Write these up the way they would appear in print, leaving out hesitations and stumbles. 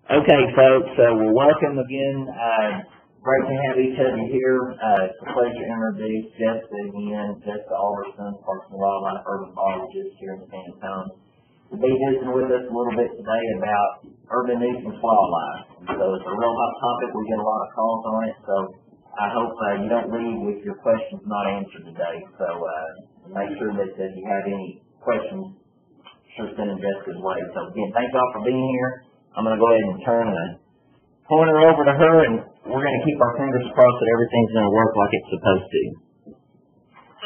Okay, folks, well, welcome again. Great to have each of you here. It's a pleasure to introduce Jessica again, Jessica Alderson, Parks and Wildlife Urban Biologist here in San Antonio. To be visiting with us a little bit today about urban nuisance wildlife. So it's a real hot topic. We get a lot of calls on it, so I hope you don't leave with your questions not answered today. So make sure that if you have any questions, sure send them Jessica's way. So again, thank y'all for being here. I'm going to go ahead and turn the pointer over to her, and we're going to keep our fingers crossed that everything's going to work like it's supposed to.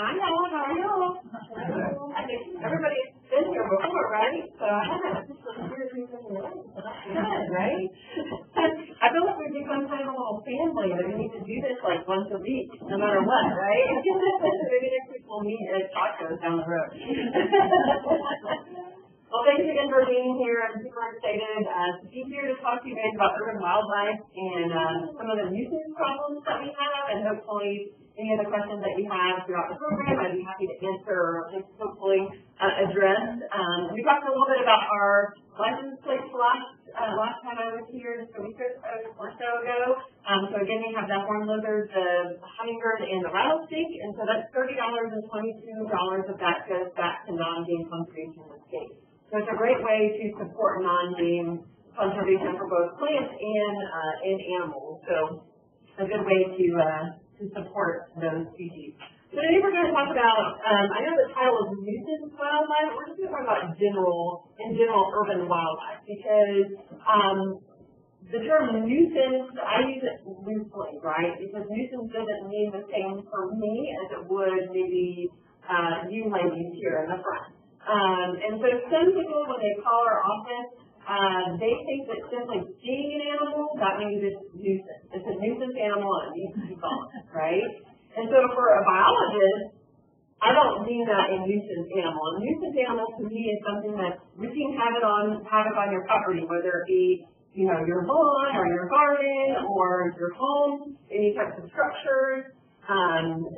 I know, how are y'all? I think everybody's been here before, right? So I haven't good, right? I feel like we've become kind of a little family that we need to do this like once a week, no matter what, right? Maybe next week we'll meet at tacos down the road. Well, thanks again for being here. I'm super excited to be here to talk to you guys about urban wildlife and some of the nuisance problems that we have, and hopefully any of the questions that you have throughout the program, I'd be happy to answer or hopefully address. We talked a little bit about our license plates last time I was here, just a week or so ago. So again, we have the horned lizard, the hummingbird, and the rattlesnake, and so that's $30 and $22 of that goes back to non-game conservation in the state. So it's a great way to support non-game conservation for both plants and animals. So a good way to support those species. So today we're going to talk about, I know the title is nuisance wildlife. We're just going to talk about general urban wildlife, because the term nuisance, I use it loosely, right? Because nuisance doesn't mean the same for me as it would maybe you ladies here in the front. And so some people, when they call our office, they think that simply seeing an animal, that means it's nuisance. It's a nuisance animal and it needs to be gone, right? And so for a biologist, I don't mean that a nuisance animal. A nuisance animal to me is something that wreaking havoc on your property, whether it be, you know, your lawn or your garden or your home, any types of structures,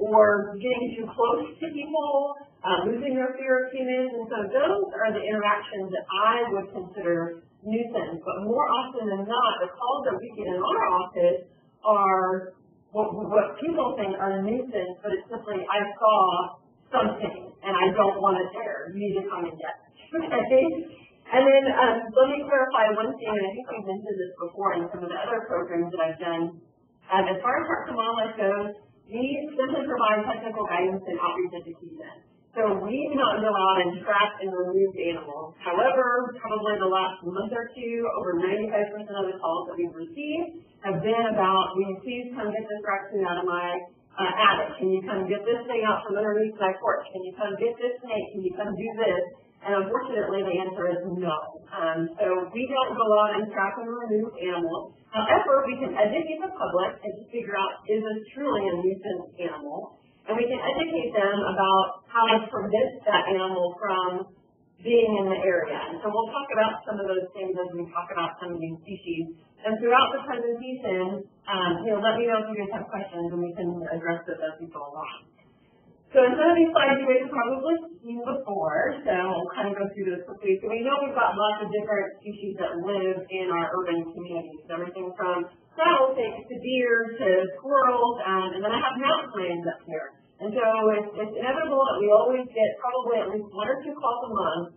or getting too close to people, losing your fear of humans. And so those are the interactions that I would consider nuisance. But more often than not, the calls that we get in our office are what people think are nuisance, but it's simply, I saw something and I don't want it there. You need to come and get it. Okay? And then let me clarify one thing, and I think we've mentioned this before in some of the other programs that I've done. As far as Parks and Wildlife goes, we simply provide technical guidance and outreach education. So we do not go out and trap and remove animals. However, probably the last month or two, over 95% of the calls that we've received have been about, will you please come get this raccoon out of my attic? Can you come get this thing out from underneath my porch? Can you come get this snake? Can you come do this? And unfortunately, the answer is no. So we don't go out and trap and remove animals. However, we can educate the public and figure out, is this truly a nuisance animal? And we can educate them about how to prevent that animal from being in the area. And so we'll talk about some of those things as we talk about some of these species. And throughout the presentation, let me know if you guys have questions and we can address those as we go along. So in some of these slides you guys have probably seen before, so we'll kind of go through those quickly. So we know we've got lots of different species that live in our urban communities, everything from rattlesnakes to deer to squirrels, and then I have mountain lions up here. And so it's inevitable that we always get probably at least 1 or 2 calls a month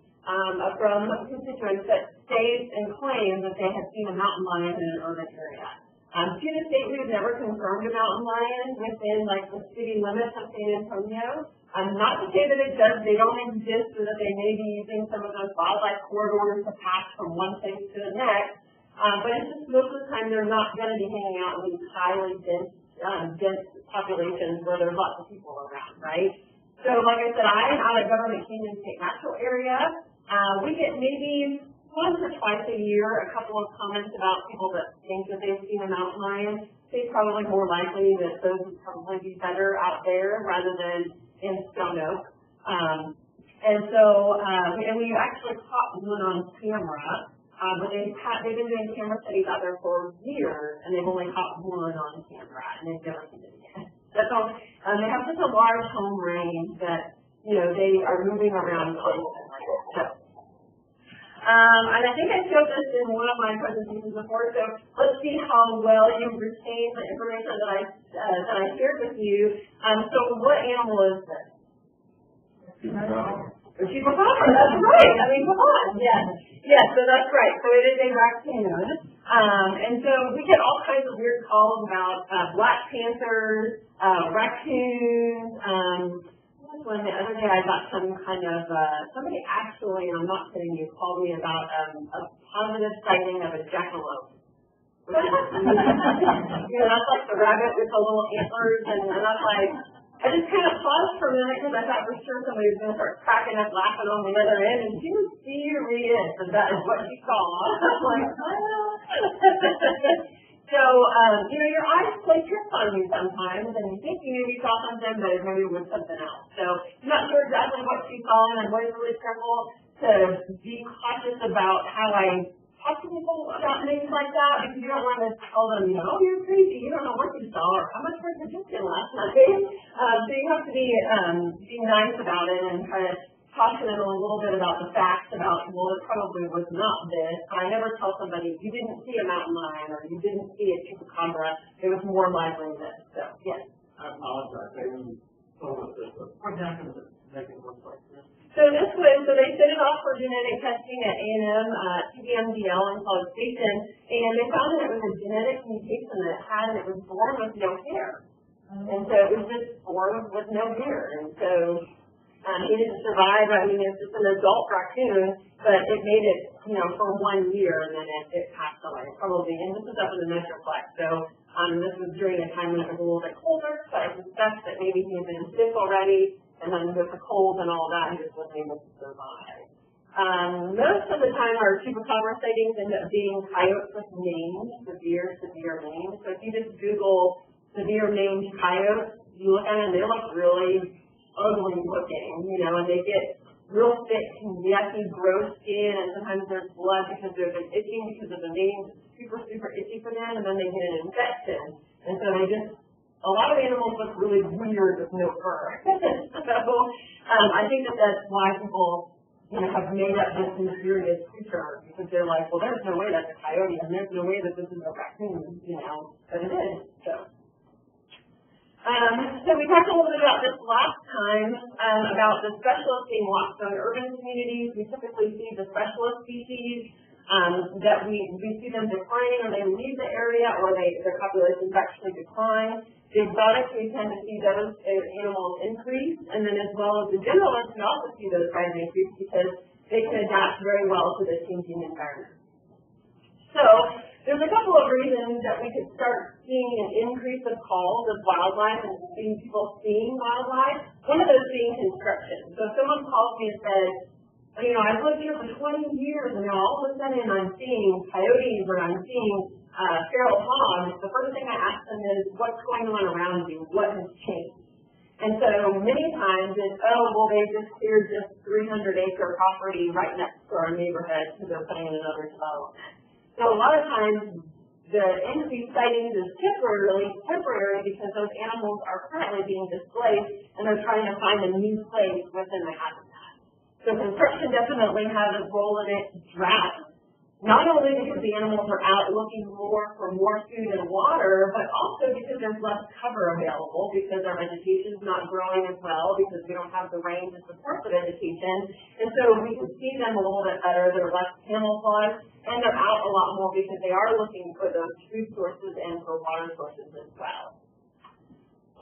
from constituents that state and claim that they have seen a mountain lion in an urban area. To this date, we've never confirmed a mountain lion within the city limits of San Antonio. Not to say that it does, they don't exist, or that they may be using some of those wildlife corridors to pass from one place to the next. But it's just most of the time they're not going to be hanging out in these highly dense populations where there's lots of people around, right? So like I said, I'm out at Government Canyon State Natural Area. We get maybe once or twice a year a couple of comments about people that think that they've seen a mountain lion. It's probably more likely that those would probably be better out there rather than in Stone Oak. And we actually caught one on camera, but they've been doing camera studies out there for years, and they've only caught one on camera, and they've never seen it again. That's all. They have such a large home range that they are moving around constantly. So And I think I showed this in one of my presentations before, so let's see how well you retain the information that I shared with you. So what animal is this? A chupacabra, that's right. I mean, come on. Yes, so that's right. So it is a raccoon. And so we get all kinds of weird calls about black panthers, raccoons. When the other day I got some kind of, somebody actually, and I'm not kidding you, called me about a positive sighting of a jackalope. That's like the rabbit with the little antlers, and that's like, I just kind of paused for a minute because I thought for sure somebody was going to start cracking up laughing on the other end, and she was serious, and that is what she saw. I'm like, well. So, your eyes play tricks on you sometimes, and you think you maybe saw something, but it maybe was something else. So, I'm not sure exactly what she saw, and I'm always really careful to be cautious about how I talk to people about things like that, because you don't want to tell them, oh, you're crazy, you don't know what you saw, or how much work did you do last night? So you have to be nice about it and try to talk to them a little bit about the facts about, well, it probably was not this. But I never tell somebody, you didn't see a mountain lion, or you didn't see a chupacabra, it was more likely this. So, yes? I apologize. I didn't know what this was. What happened to make it look like this? So they sent it off for genetic testing at A&M, TBMDL in College Station, and they found that it was a genetic mutation that it had, and it was born with no hair. And so it was just born with no hair. And so he didn't survive. I mean, it's just an adult raccoon, but it made it, for 1 year, and then it passed away, probably. And this was up in the Metroplex. So this was during a time when it was a little bit colder, so I suspect that maybe he had been sick already. And then with the cold and all that, he just wasn't able to survive. Most of the time, our chupacabra sightings end up being coyotes with names, severe names. So if you just Google severe named coyotes, you look at them, they look really ugly looking, and they get real thick, yucky, gross skin, and sometimes there's blood because there's an itching because of the name. It's super itchy for them, and then they get an infection. And so a lot of animals look really weird with no fur. So I think that's why people, have made up this mysterious creature, because they're like, well, there's no way that's a coyote, and there's no way that this is a raccoon, but it is. So we talked a little bit about this last time, about the specialist being lost. So in urban communities, we typically see the specialist species that we see them declining, or they leave the area, or their populations actually decline. The exotics, we tend to see those animals increase, and then as well as the generalists, we also see those guys increase because they can adapt very well to the changing environment. So there's a couple of reasons that we could start seeing an increase of calls of wildlife and seeing people seeing wildlife. One of those being construction. So if someone calls me and says, I've lived here for 20 years, and all of a sudden I'm seeing coyotes, or I'm seeing feral hogs, the first thing I ask them is, what's going on around you? What has changed? And so many times it's, they just cleared this 300-acre property right next to our neighborhood because they're putting in another development. So a lot of times the increased sightings is temporary because those animals are currently being displaced and they're trying to find a new place within the habitat. So construction definitely has a role in it to drought. Not only because the animals are out looking for more food and water, but also because there's less cover available, because our vegetation is not growing as well, because we don't have the rain to support the vegetation. And so we can see them a little bit better. They're less camouflaged, and they're out a lot more because they are looking for those food sources and for water sources as well.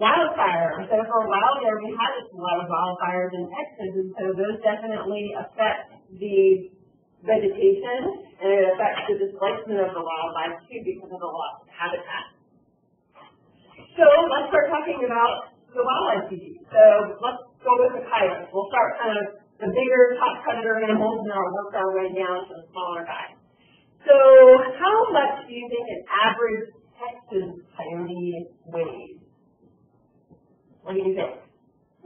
Wildfires. So for a while there, we had a lot of wildfires in Texas, and so those definitely affect the vegetation, and it affects the displacement of the wildlife too because of the loss of habitat. So let's start talking about the wildlife species. So let's go with the coyotes. We'll start kind of the bigger top predator animals and then we'll work our way down to the smaller guys. So how much do you think an average Texas coyote weighs? What do you think?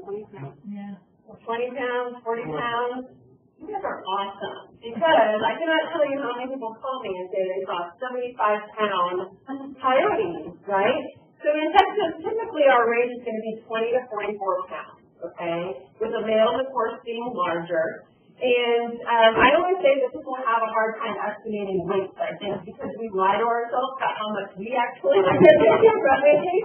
20 pounds. Yeah. 20 pounds, 40 pounds? You guys are awesome, because I cannot tell you how many people call me and say they saw 75-pound coyotes, right? So in Texas, typically our range is going to be 20 to 44 pounds, okay? With the males, of course, being larger. And I always say that people have a hard time estimating weight, I think, because we lie to ourselves about how much we actually weigh,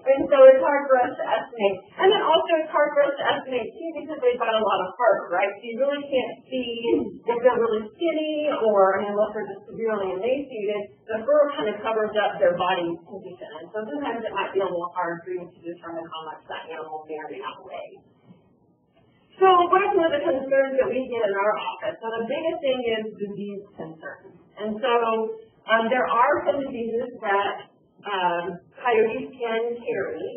and so it's hard for us to estimate. And then also it's hard for us to estimate too because they've got a lot of heart, right? So you really can't see if they're really skinny or unless they're just severely emaciated. The fur kind of covers up their body condition, and so sometimes it might be a little hard for you to determine how much that animal may or may not weigh. So what are some of the concerns that we get in our office? So the biggest thing is disease concerns. And so there are some diseases that coyotes can carry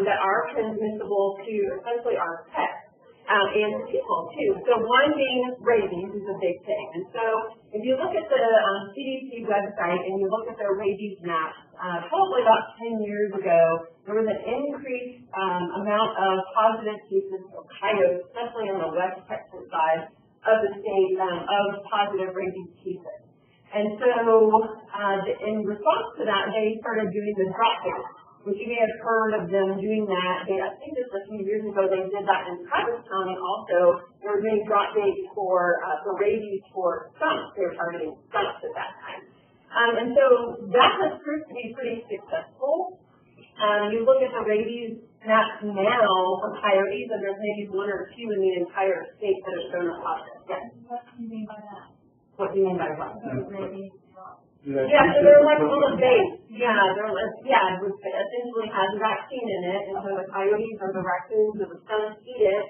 that are transmissible to essentially our pets and to people too. So one being rabies is a big thing. And so if you look at the CDC website and you look at their rabies maps, probably about 10 years ago, there was an increased amount of positive cases of coyotes, especially on the West Texas side of the state, of positive rabies cases. And so in response to that, they started doing the drop bait, which you may have heard of them doing that. I think just a few years ago they did that in Travis County also. They were doing drop bait for rabies for skunks. They were targeting skunks at that time. And so that has proved to be pretty successful. You look at the rabies maps now for coyotes, and there's maybe one or two in the entire state that have shown a positive. Yes. What do you mean by that? What do you mean by what? Rabies. Yeah, so they're like little baits. Yeah, it essentially has a vaccine in it, and so the coyotes or the raccoons or the skunks eat it,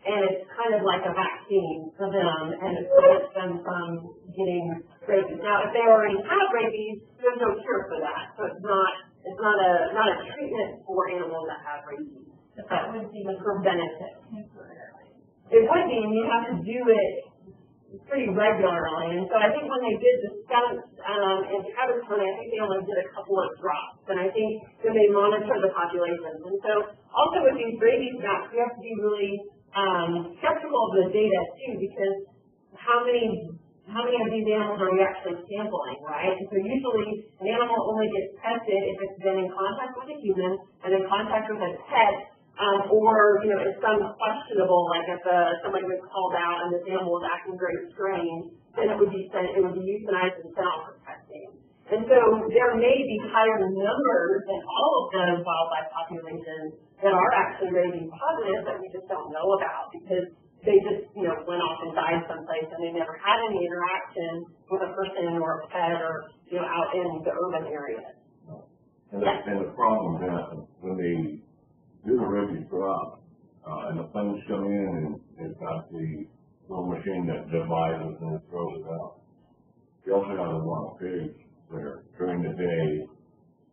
and it's kind of like a vaccine for them, and it prevents them from getting rabies. Now, if they already have rabies, there's no cure for that, so it's not a treatment for animals that have rabies. That would be preventative. It would be, and you have to do it pretty regularly. And so I think when they did the skunks in Travis County, I think they only did a couple of drops. And I think then they monitor the populations. And so also with these rabies maps, we have to be really skeptical of the data too, because how many of these animals are we actually sampling, right? And so usually an animal only gets tested if it's been in contact with a human and in contact with a pet, or if some questionable, like if somebody was called out and this animal was acting very strange, then it would be euthanized and sent off for testing. And so there may be higher numbers in all of the wildlife populations that are actually rabies positive that we just don't know about because they just went off and died someplace and they never had any interaction with a person or a pet or out in the urban areas. And the problem that when they do the rabies drop, and the planes come in and it's got the little machine that divides and it throws it out. You also have a lot of pigs where during the day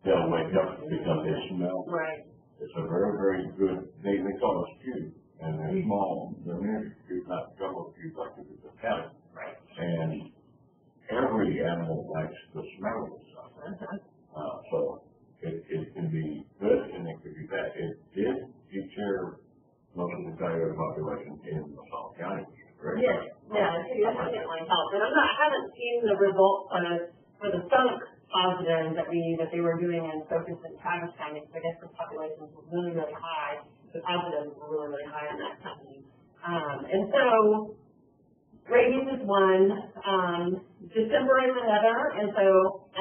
they'll wake up because they smell. Right. It's a very, very good, they call us cute, and they're small, they're mini cute, not double cute like it's a cat. Right. And every animal likes the smell of something. So it can be good and it can be bad. It did deter most of the coyote population in Nuisance County. Right? Yes, it definitely helped. And I haven't seen the results for the skunk positive that they were doing in Focus in Travis County, because I guess the populations were really, really high. The positives were really, really high in that county. And so rabies is one, December is another, and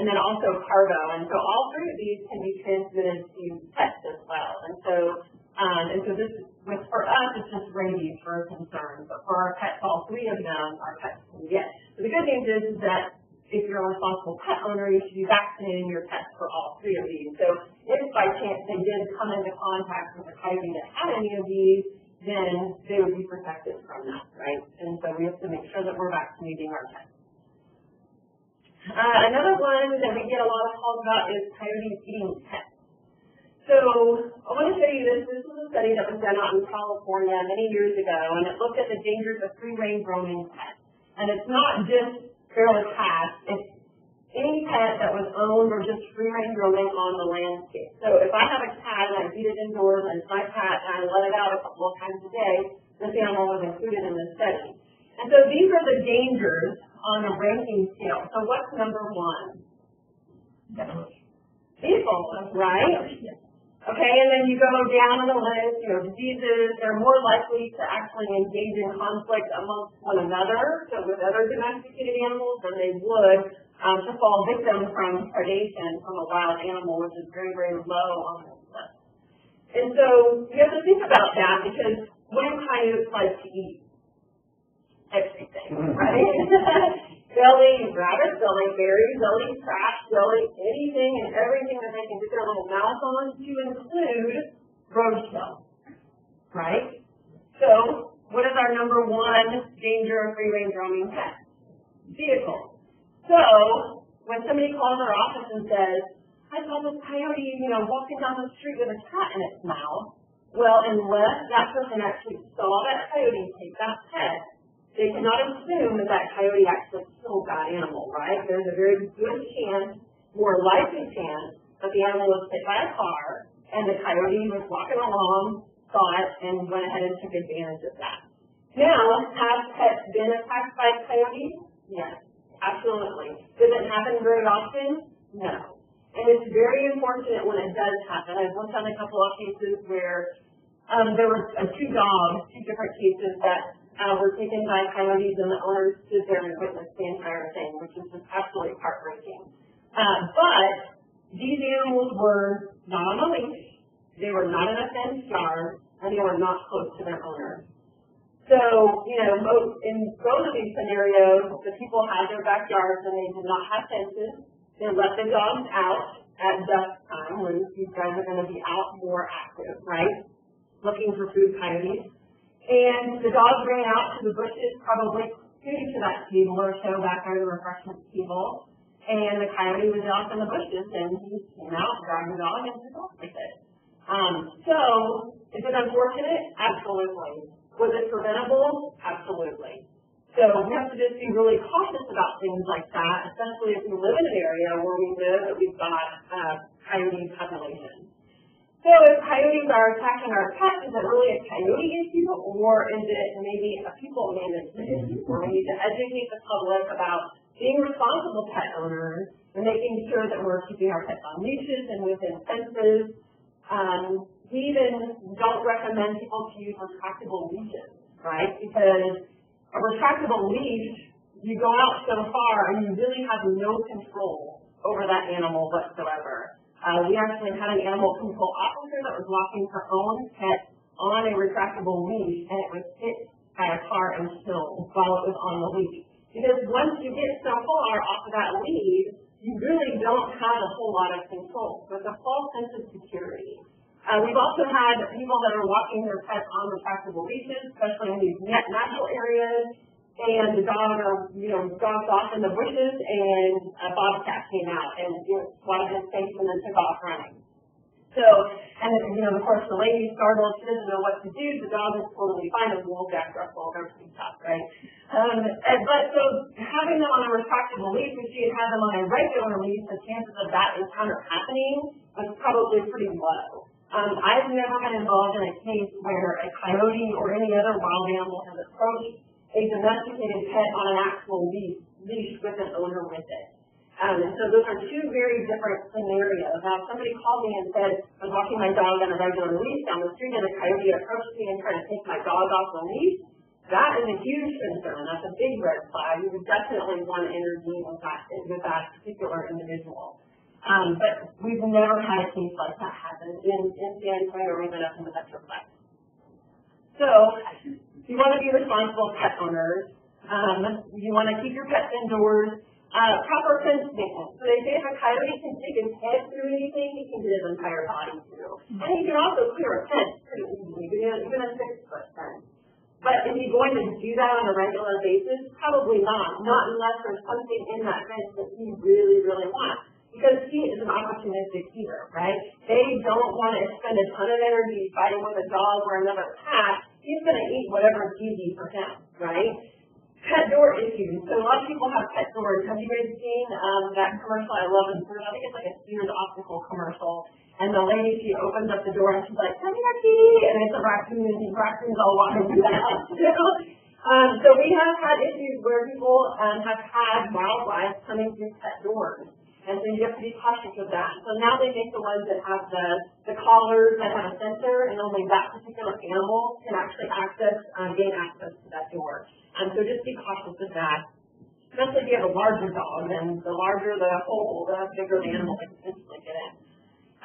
then also parvo. And so all three of these can be transmitted to pets as well. And so this, for us, it's just rabies for a concern, but for our pets, all three of them, our pets can get. So the good news is that if you're a responsible pet owner, you should be vaccinating your pets for all three of these. So if by chance they did come into contact with a coyote that had any of these, then they would be protected from that, right? And so we have to make sure that we're vaccinating our pets. Another one that we get a lot of calls about is coyotes eating pets. So I want to show you this. This was a study that was done out in California many years ago, and it looked at the dangers of free-range roaming pets. And it's not just feral cats, it's any pet that was owned or just free-range roaming on the landscape. So if I have a cat and I feed it indoors and it's my cat and I let it out a couple of times a day, this animal was included in the study. And so these are the dangers on a ranking scale. So what's number one? People, right? Okay, and then you go down on the list, diseases, they're more likely to actually engage in conflict amongst one another, so with other domesticated animals, than they would to fall victim from predation from a wild animal, which is very, very low on this list. And so you have to think about that, because what do coyotes like to eat? Everything, right? They'll eat rabbits, they'll eat berries, they'll eat trash, they'll eat anything and everything that they can get their little mouth on, to include roadkill, right? So, what is our number one danger of free-range roaming pets? Vehicles. So, when somebody calls our office and says, I saw this coyote, walking down the street with a cat in its mouth, well, unless that person actually saw that coyote take that pet, they cannot assume that that coyote actually killed that animal, right? There's a very good chance, more likely chance, that the animal was hit by a car, and the coyote was walking along, saw it, and went ahead and took advantage of that. Now, have pets been attacked by coyotes? Yes, absolutely. Does it happen very often? No. And it's very unfortunate when it does happen. I've looked on a couple of cases where there were two dogs, two different cases that were taken by coyotes, and the owners stood there and witnessed the entire thing, which is just absolutely heartbreaking. But these animals were not on a leash, they were not in a fenced yard, and they were not close to their owners. So, in both of these scenarios, the people had their backyards and they did not have fences. They let the dogs out at dusk time when these guys are going to be out more active, right? Looking for food, coyotes. And the dogs ran out to the bushes, probably shooting to that table or so back there, the refreshment table. And the coyote was off in the bushes, and he came out, grabbed the dog, and took off with it. So, is it unfortunate? Absolutely. Was it preventable? Absolutely. So we have to just be really cautious about things like that, especially if we live in an area where we know that we've got coyote population. So if coyotes are attacking our pets, is it really a coyote issue, or is it maybe a people management issue, where we need to educate the public about being responsible pet owners and making sure that we're keeping our pets on leashes and within fences. We even don't recommend people to use retractable leashes, right? Because a retractable leash, you go out so far and you really have no control over that animal whatsoever. We actually had an animal control officer that was walking her own pet on a retractable leash, and it was hit by a car and killed while it was on the leash. Because once you get so far off of that lead, you really don't have a whole lot of control. So it's a false sense of security. We've also had people that are walking their pets on retractable leashes, especially in these natural areas, and the dog dogged off in the bushes, and a bobcat came out and swatted his face and then took off running. So, and then, of course, the lady startled, she doesn't know what to do, the dog is totally fine, and Wolf Jack Russell, they're pretty tough, right? But so having them on a retractable leash, if she had them on a regular leash, the chances of that encounter happening was probably pretty low. I've never been involved in a case where a coyote or any other wild animal has approached a domesticated pet on an actual leash with an owner with it. And so those are two very different scenarios. Now, if somebody called me and said, I was walking my dog on a regular leash down the street and a coyote approached me and tried to take my dog off the leash, that is a huge concern. That's a big red flag. You would definitely want to intervene with that particular individual. But we've never had a case like that happen in San Antonio or even up in the Metroplex. So, you want to be responsible pet owners. You want to keep your pets indoors. Proper fence maintenance. So they say if a coyote can stick his head through anything, he can get his entire body through. And he can also clear a fence pretty easily, even a 6-foot fence. But is he going to do that on a regular basis? Probably not. Not unless there's something in that fence that he really, really wants. Because he is an opportunistic eater, right? They don't want to spend a ton of energy fighting with a dog or another cat. He's going to eat whatever is easy for him, right? Pet door issues. So a lot of people have pet doors. Have you guys seen that commercial? I love it. I think it's like a Sears optical commercial. And the lady, she opens up the door and she's like, come here, kitty. And it's a raccoon, and these raccoons all walking through the house. So we have had issues where people have had wildlife coming through pet doors. And so you have to be cautious with that. So now they make the ones that have the collars that have a sensor, and only that particular animal can actually gain access to that door. So just be cautious with that. Especially if you have a larger dog, and the larger the hole, the bigger the animal can potentially get in.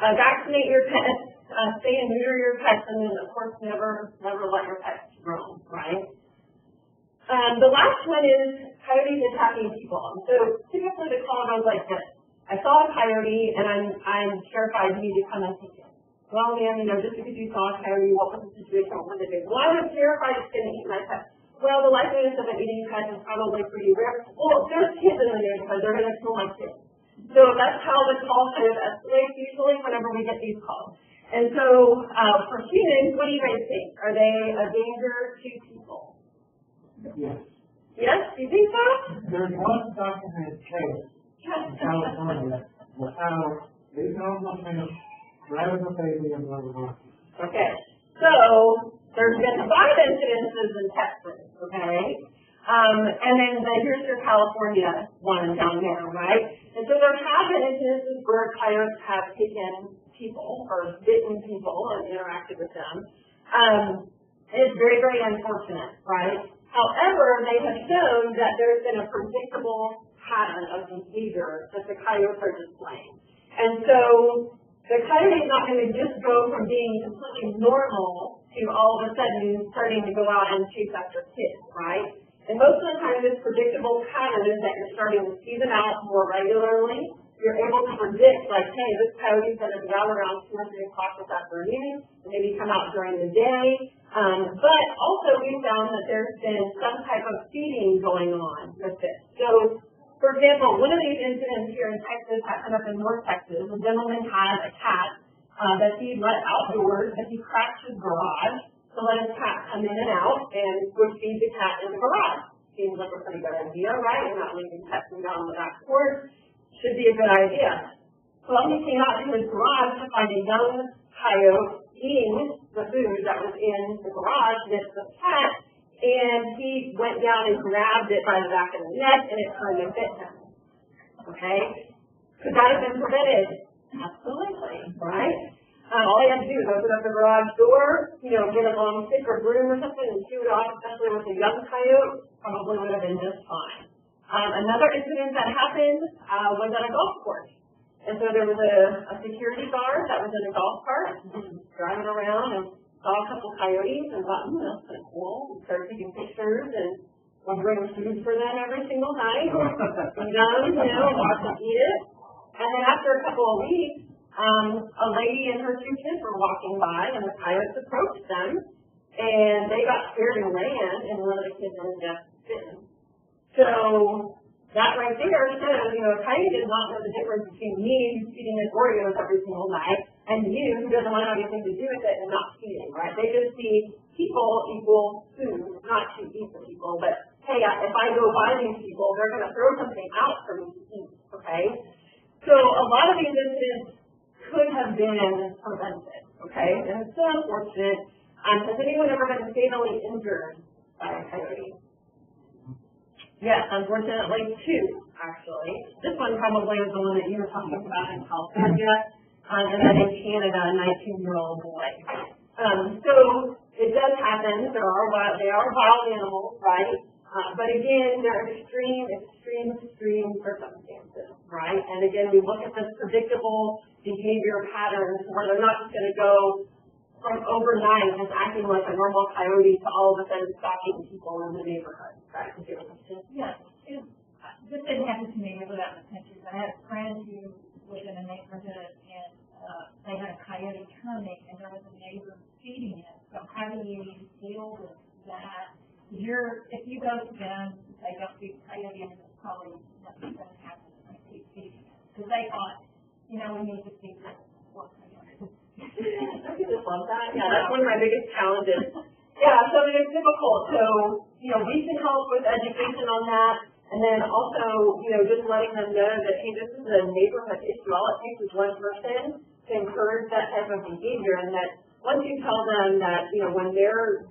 Vaccinate your pets, spay and neuter your pets, and then of course never let your pets roam, right? The last one is coyotes attacking people. So typically the call goes like this. I saw a coyote and I'm terrified, you need to come and take it. Well, man, just because you saw a coyote, what was the situation? What was it? Well, I'm terrified it's going to eat my pet. Well, the likeliness of it eating pets is probably pretty rare. Well, there's kids in the neighborhood, they're going to kill my kids. So that's how the call kind of escalates usually whenever we get these calls. And so for humans, what do you guys think? Are they a danger to people? Yes. Yes? Do you think so? There's one documented case in California where how they found something grabbing a baby and blah, blah, blah. Okay. So there's been 5 incidences in Texas, okay? And then here's your California one down there, right? And so there have been incidences where coyotes have taken people or bitten people and interacted with them. It's very, very unfortunate, right? However, they have shown that there's been a predictable pattern of behavior that the coyotes are displaying. And so the coyote is not going to just go from being completely normal to all of a sudden starting to go out and chase after kids, right? And most of the time this predictable pattern is that you're starting to see them out more regularly. You're able to predict, like, hey, this coyote's going to be out around 2 or 3 o'clock this afternoon, and maybe come out during the day. But also we found that there's been some type of feeding going on with this. So, for example, one of these incidents here in Texas happened up in North Texas. A gentleman had a cat that he let outdoors, but he cracked his garage to let his cat come in and out and would feed the cat in the garage. Seems like a pretty good idea, right? You're not leaving pets down the back porch. Should be a good idea. Well, he came out to his garage to find a young coyote eating the food that was in the garage next to the cat, and he went down and grabbed it by the back of the neck, and it turned and bit him. Okay? Could that have been prevented? Absolutely, right? All you have to do is open up the garage door, get a long stick or broom or something and shoot it off, especially with a young coyote, probably would have been just fine. Another incident that happened was at a golf course. And so there was a security guard that was in a golf cart driving around and saw a couple coyotes and thought, that's kind of cool. And started taking pictures and would bring food for them every single night. And watch them eat it. And then after a couple of weeks, a lady and her 2 kids were walking by and the coyotes approached them and they got scared and ran and one of the kids ended up bitten. So that right there says, a coyote does not know the difference between me who's feeding his Oreos every single night and you who doesn't want to have anything to do with it and not feeding, right? They just see people equal food, not to eat the people, but hey, if I go by these people, they're going to throw something out for me to eat, okay? So a lot of these incidents could have been prevented, okay? And it's so unfortunate. Has anyone ever been fatally injured by a coyote? Yes, unfortunately, 2, actually. This one probably was the one that you were talking about in California, and then in Canada, a 19-year-old boy. So it does happen. They are wild animals, right? But again, they're extreme circumstances, right? And again, we look at this predictable behavior patterns where they're not just going to go from overnight just acting like a normal coyote to all of a sudden stalking people in the neighborhood. Right? Yes. This didn't happen to me really out in the country, but I had a friend who was in a neighborhood and they had a coyote coming and there was a neighbor feeding it. So how do you deal with that? If you go to them and say don't feed coyotes, it's probably nothing's going to happen when they keep feeding it. Because they thought, we need to feed this poor coyote. I just love that. Yeah, that's one of my biggest challenges. Yeah, so it's difficult. So, we can help with education on that. And then also, just letting them know that, hey, this is a neighborhood issue. All it takes is one person to encourage that type of behavior. And that once you tell them that, when they're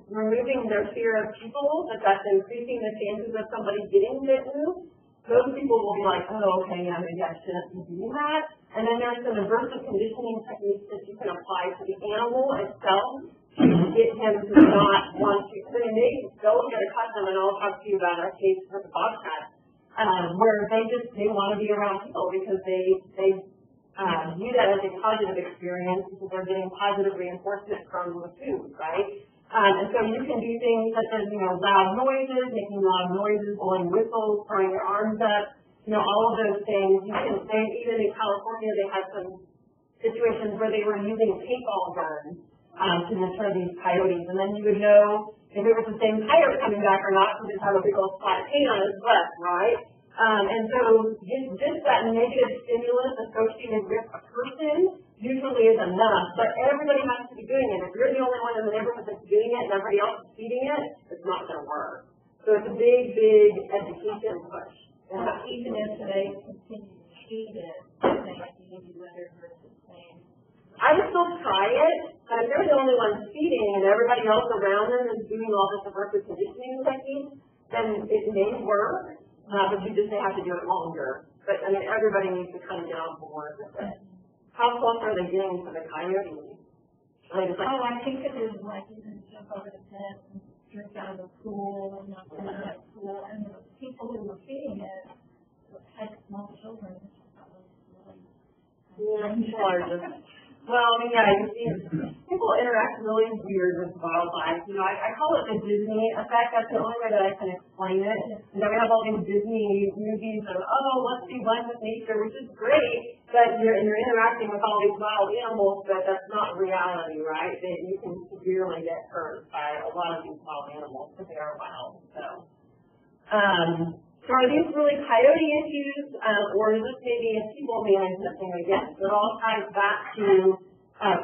removing their fear of people, that's increasing the chances of somebody getting bitten, those people will be like, oh, okay, yeah, maybe I shouldn't be doing that. And then there's some aversive conditioning techniques that you can apply to the animal itself to get him to not want to. So they go get a custom, and I'll talk to you about our case with the bobcat, where they want to be around people because they view that as a positive experience because they're getting positive reinforcement from the food, right? And so you can do things such as, loud noises, making loud noises, blowing whistles, throwing your arms up, all of those things. You can say, even in California, they had some situations where they were using paintball guns to deter these coyotes. And then you would know if it was the same coyote coming back or not, because it had a big old spot of paint on his butt, right? And so just that negative stimulus associated with a person usually is enough, but everybody has to be doing it. If you're the only one in the neighborhood that's doing it and everybody else is feeding it, it's not going to work. So it's a big, big education push. And even if they continue to feed it, they have to give you letter versus saying. I would still try it, but if they're the only ones feeding and everybody else around them is doing all this aversive conditioning techniques, then it may work, but you just may have to do it longer. But everybody needs to kind of get on board with it. How close are they getting to the coyote? I think it is like you can jump over the fence and drink out of the pool and not in that pool. And the people who were feeding it had small children. Well, yeah, you see, people interact really weird with wildlife. I call it the Disney effect. That's the only way that I can explain it. We have all these Disney movies of, let's be one with nature, which is great, but you're interacting with all these wild animals, but that's not reality, right? You can severely get hurt by a lot of these wild animals because they are wild. So are these really coyote issues, or is this maybe a people management thing again? So it all ties back to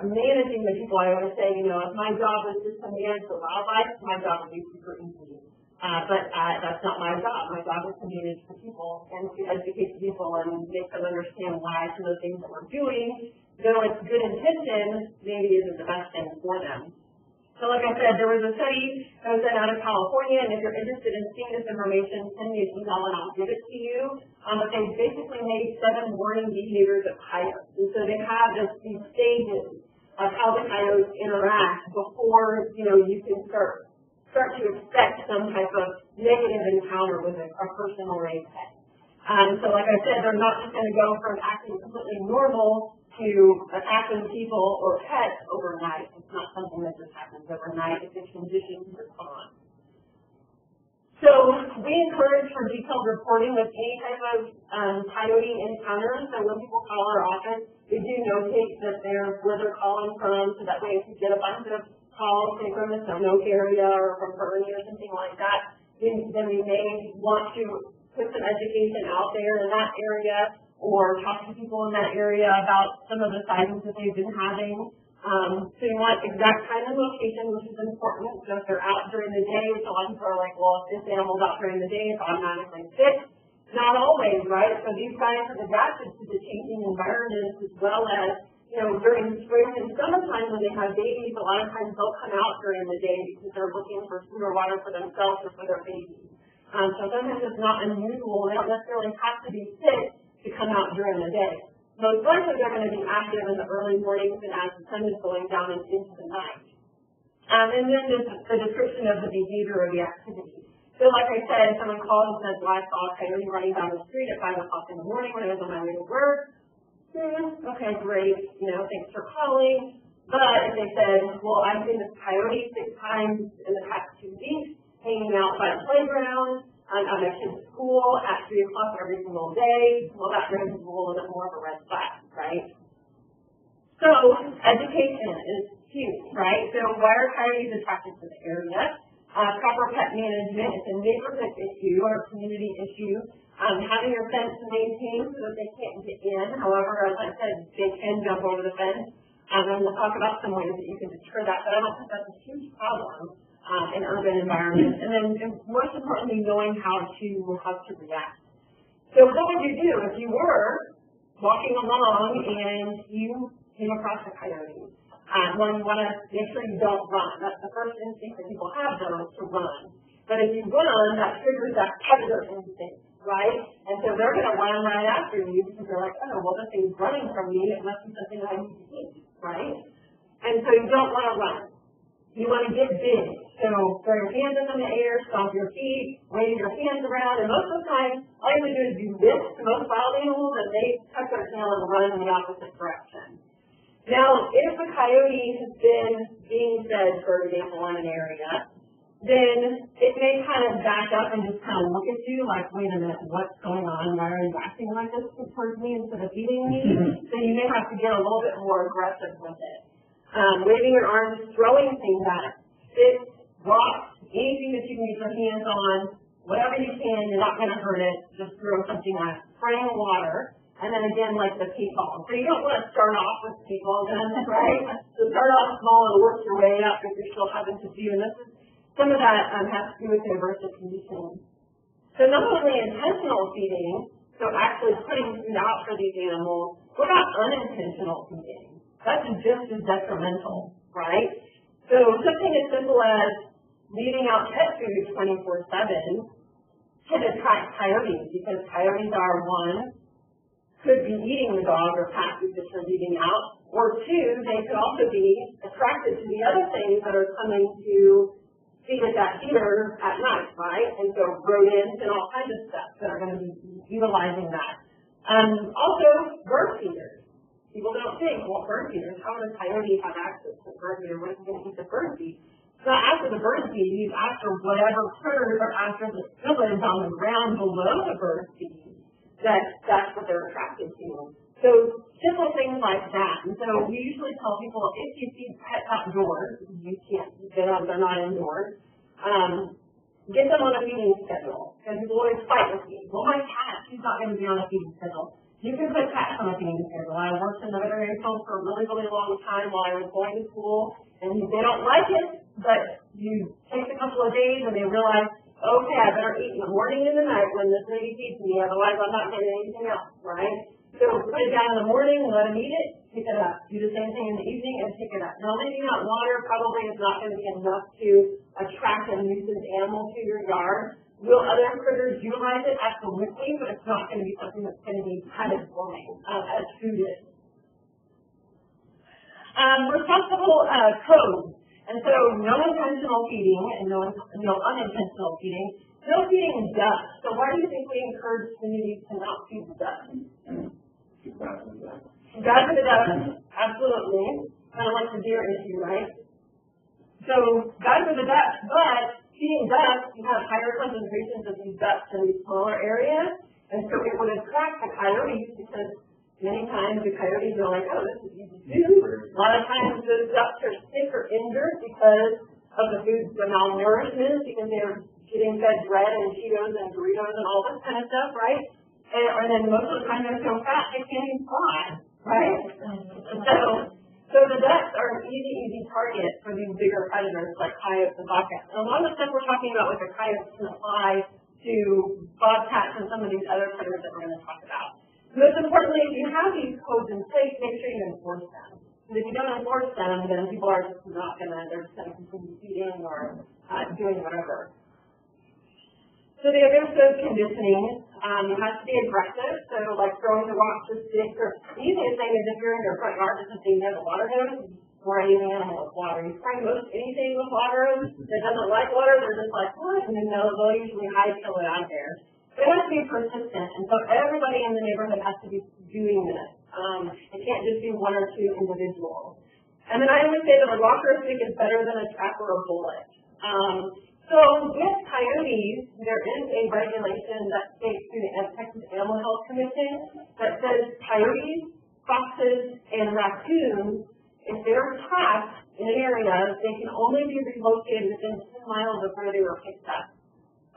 managing the people. I always say, if my job was just to manage the wildlife, my job would be super easy. But that's not my job. My job is to manage the people and to educate the people and make them understand why some of the things that we're doing, though it's good intention, maybe isn't the best thing for them. So like I said, there was a study that was done out of California, and if you're interested in seeing this information, send me an email and I'll give it to you. But they basically made 7 warning behaviors of coyotes. And so they have these stages of how the coyotes interact before, you can start to expect some type of negative encounter with a person or a pet. So like I said, they're not just going to go from acting completely normal to attacking people or pets overnight. It's not something that just happens overnight. It's a conditioned response. So we encourage for detailed reporting of any type of coyote encounters. So when people call our office, we do notate that where they're calling from, so that way if you get a bunch of calls, say from the Sonoke area or from Bernie or something like that, then we may want to put some education out there in that area, or talk to people in that area about some of the sightings that they've been having. So you want exact time and location, which is important. So if they're out during the day, so a lot of people are like, well, if this animal's out during the day, it's automatically sick. Not always, right? So these guys have adapted to the changing environments as well as, during spring and summertime when they have babies, a lot of times they'll come out during the day because they're looking for food or water for themselves or for their babies. So sometimes it's not unusual. They don't necessarily have to be sick to come out during the day. Most likely they're going to be active in the early mornings and as the sun is going down and into the night. And then the description of the behavior or the activity. So like I said, someone called and said, well, I saw a coyote running down the street at 5 o'clock in the morning when I was on my way to work. Okay, great. Thanks for calling. But if they said, well, I've seen this coyote 6 times in the past 2 weeks, hanging out by the playground, at my kid's school at 3 o'clock every single day, well, that raises a little bit more of a red flag, right? So education is huge, right? So why are coyotes attracted to the area? Proper pet management, it's a neighborhood issue or a community issue. Having your fence maintained so that they can't get in. However, as I said, they can jump over the fence. And we'll talk about some ways that you can deter that, but I don't think that's a huge problem in urban environments. And then most importantly, knowing how to react. So what would you do if you were walking along and you came across a coyote? Well, you want to make sure you don't run. That's the first instinct that people have, though, is to run. But if you run, that triggers that predator instinct. right? And so they're going to run right after you because they're like, oh, well, this thing's running from me. It must be something that I need to eat, right? And so you don't want to run. You want to get big. So throw your hands up in the air, stomp your feet, wave your hands around, and most of the time, all you have to do is do this to most wild animals, and they tuck their tail and run in the opposite direction. Now, if a coyote has been being fed, for example, in an area, then it may kind of back up and just kind of look at you like, wait a minute, what's going on? Why are you acting like this towards me instead of eating me? So you may have to get a little bit more aggressive with it. Waving your arms, throwing things at it, sticks, rocks, anything that you can get your hands on, whatever you can, you're not going to hurt it, just throw something at it. Spraying water, and then again, like the paintball. So you don't want to start off with paintball guns, right? So start off small and work your way up if you're still having to do, and this is, some of that has to do with the aversive conditioning. So not only intentional feeding, so actually putting food out for these animals, what about unintentional feeding? That's just as detrimental, right? So something as simple as leaving out pet food 24/7 can attract coyotes because coyotes are, one, could be eating the dog or cat food that you're leaving out, or two, they could also be attracted to the other things that are coming to feed at that feeder at night, right? And so rodents and all kinds of stuff that are going to be utilizing that. Also, bird feeders. People don't think, well, bird feeders, how would a coyote have access to bird feeder? What is he going to eat the bird feed? It's not after the bird feed, he's after whatever critters are after the spillage on the ground below the bird feed. That's what they're attracted to. So simple things like that. And so we usually tell people if you feed pets outdoors, you can't, they're not indoors, get them on a feeding schedule. Because people always fight with me. Well, my cat, she's not going to be on a feeding schedule. You can put cats on a feeding schedule. I worked in the veterinary field for a really, really long time while I was going to school, and they don't like it, but you take a couple of days and they realize, okay, I better eat in the morning and the night when this lady feeds me, otherwise I'm not getting anything else, right? So put it down in the morning and let them eat it, pick it up. Do the same thing in the evening and pick it up. Now, leaving out water probably is not going to be enough to attract a nuisance animal to your yard. Will other critters utilize it? Absolutely, but it's not going to be something that's going to be kind of boring as food is. Responsible codes. And so no intentional feeding and no unintentional feeding. No feeding ducks. So why do you think we encourage communities to not feed the ducks? Guys for the ducks, absolutely. Kind of like the deer issue, right? So guys for the ducks, but feeding ducks, you have higher concentrations of these ducks in these smaller areas, and so it would attract the coyotes because many times the coyotes are like, oh, this is easy to do. A lot of times those ducks are sick or injured because of the malnourishment, because they're getting fed bread and Cheetos and Doritos and all this kind of stuff, right? And then most of the time they're so fat they can't even fly, right? So the ducks are an easy target for these bigger predators like coyotes and bobcats. And a lot of the stuff we're talking about with the coyotes can apply to bobcats and some of these other predators that we're going to talk about. Most importantly, if you have these codes in place, make sure you enforce them. Because if you don't enforce them, then people are just not going to, they're just going to continue feeding or doing whatever. So the aversive conditioning has to be aggressive. So like throwing the rocks or sticks, or the easiest thing is if you're in your front yard, just something near the water hose, or anything animal with water. You spray most anything with water that doesn't like water, they're just like, what? And then they'll usually hightail it out there. It has to be persistent, and so everybody in the neighborhood has to be doing this. It can't just be one or two individuals. And then I always say that a rock or a stick is better than a trap or a bullet. So with coyotes, there is a regulation that states through the Texas Animal Health Commission that says coyotes, foxes, and raccoons, if they're trapped in an area, they can only be relocated within 10 miles of where they were picked up.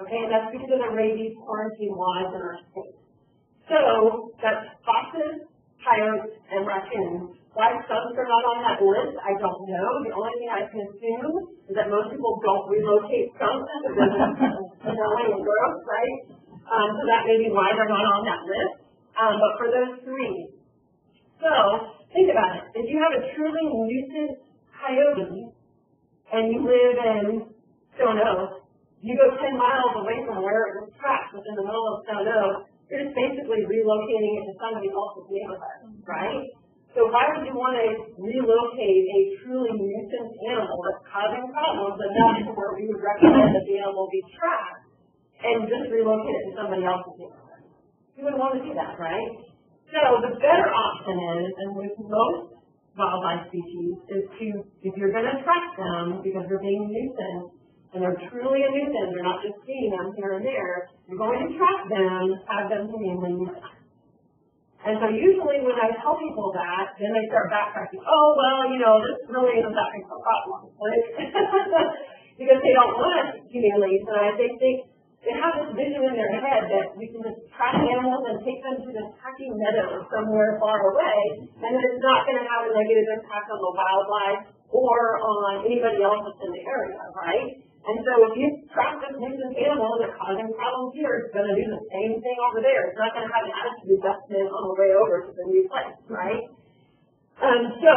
Okay, and that's because of the rabies quarantine laws in our state. So that's foxes, coyotes, and raccoons. Why some are not on that list, I don't know. The only thing I can assume is that most people don't relocate skunks because they're annoying and gross, right? So that may be why they're not on that list. But for those three. So think about it. If you have a truly nuisance coyote and you live in Stone Oak, you go 10 miles away from where it was trapped within the middle of Stone Oak, you're just basically relocating it to somebody else's neighborhood, right? So why would you want to relocate a truly nuisance animal that's causing problems enough to where we would recommend that the animal be trapped and just relocate it to somebody else's neighborhood? You wouldn't want to do that, right? So the better option is, and with most wildlife species, is to, if you're going to trap them because they're being nuisance, and they're truly a nuisance, they're not just seeing them here and there, you're going to trap them, have them humanely euthanized. And so usually when I tell people that, then they start backtracking. Oh, well, this really isn't that big of a problem. Because they don't want us humanely euthanize. They think, they have this vision in their head that we can just trap animals and take them to this happy meadow somewhere far away, and that it's not going to have a negative impact on the wildlife or on anybody else that's in the area, right? And so if you trap this nuisance animal that's causing problems here, it's going to do the same thing over there. It's not going to have an attitude adjustment on the way over to the new place, right? So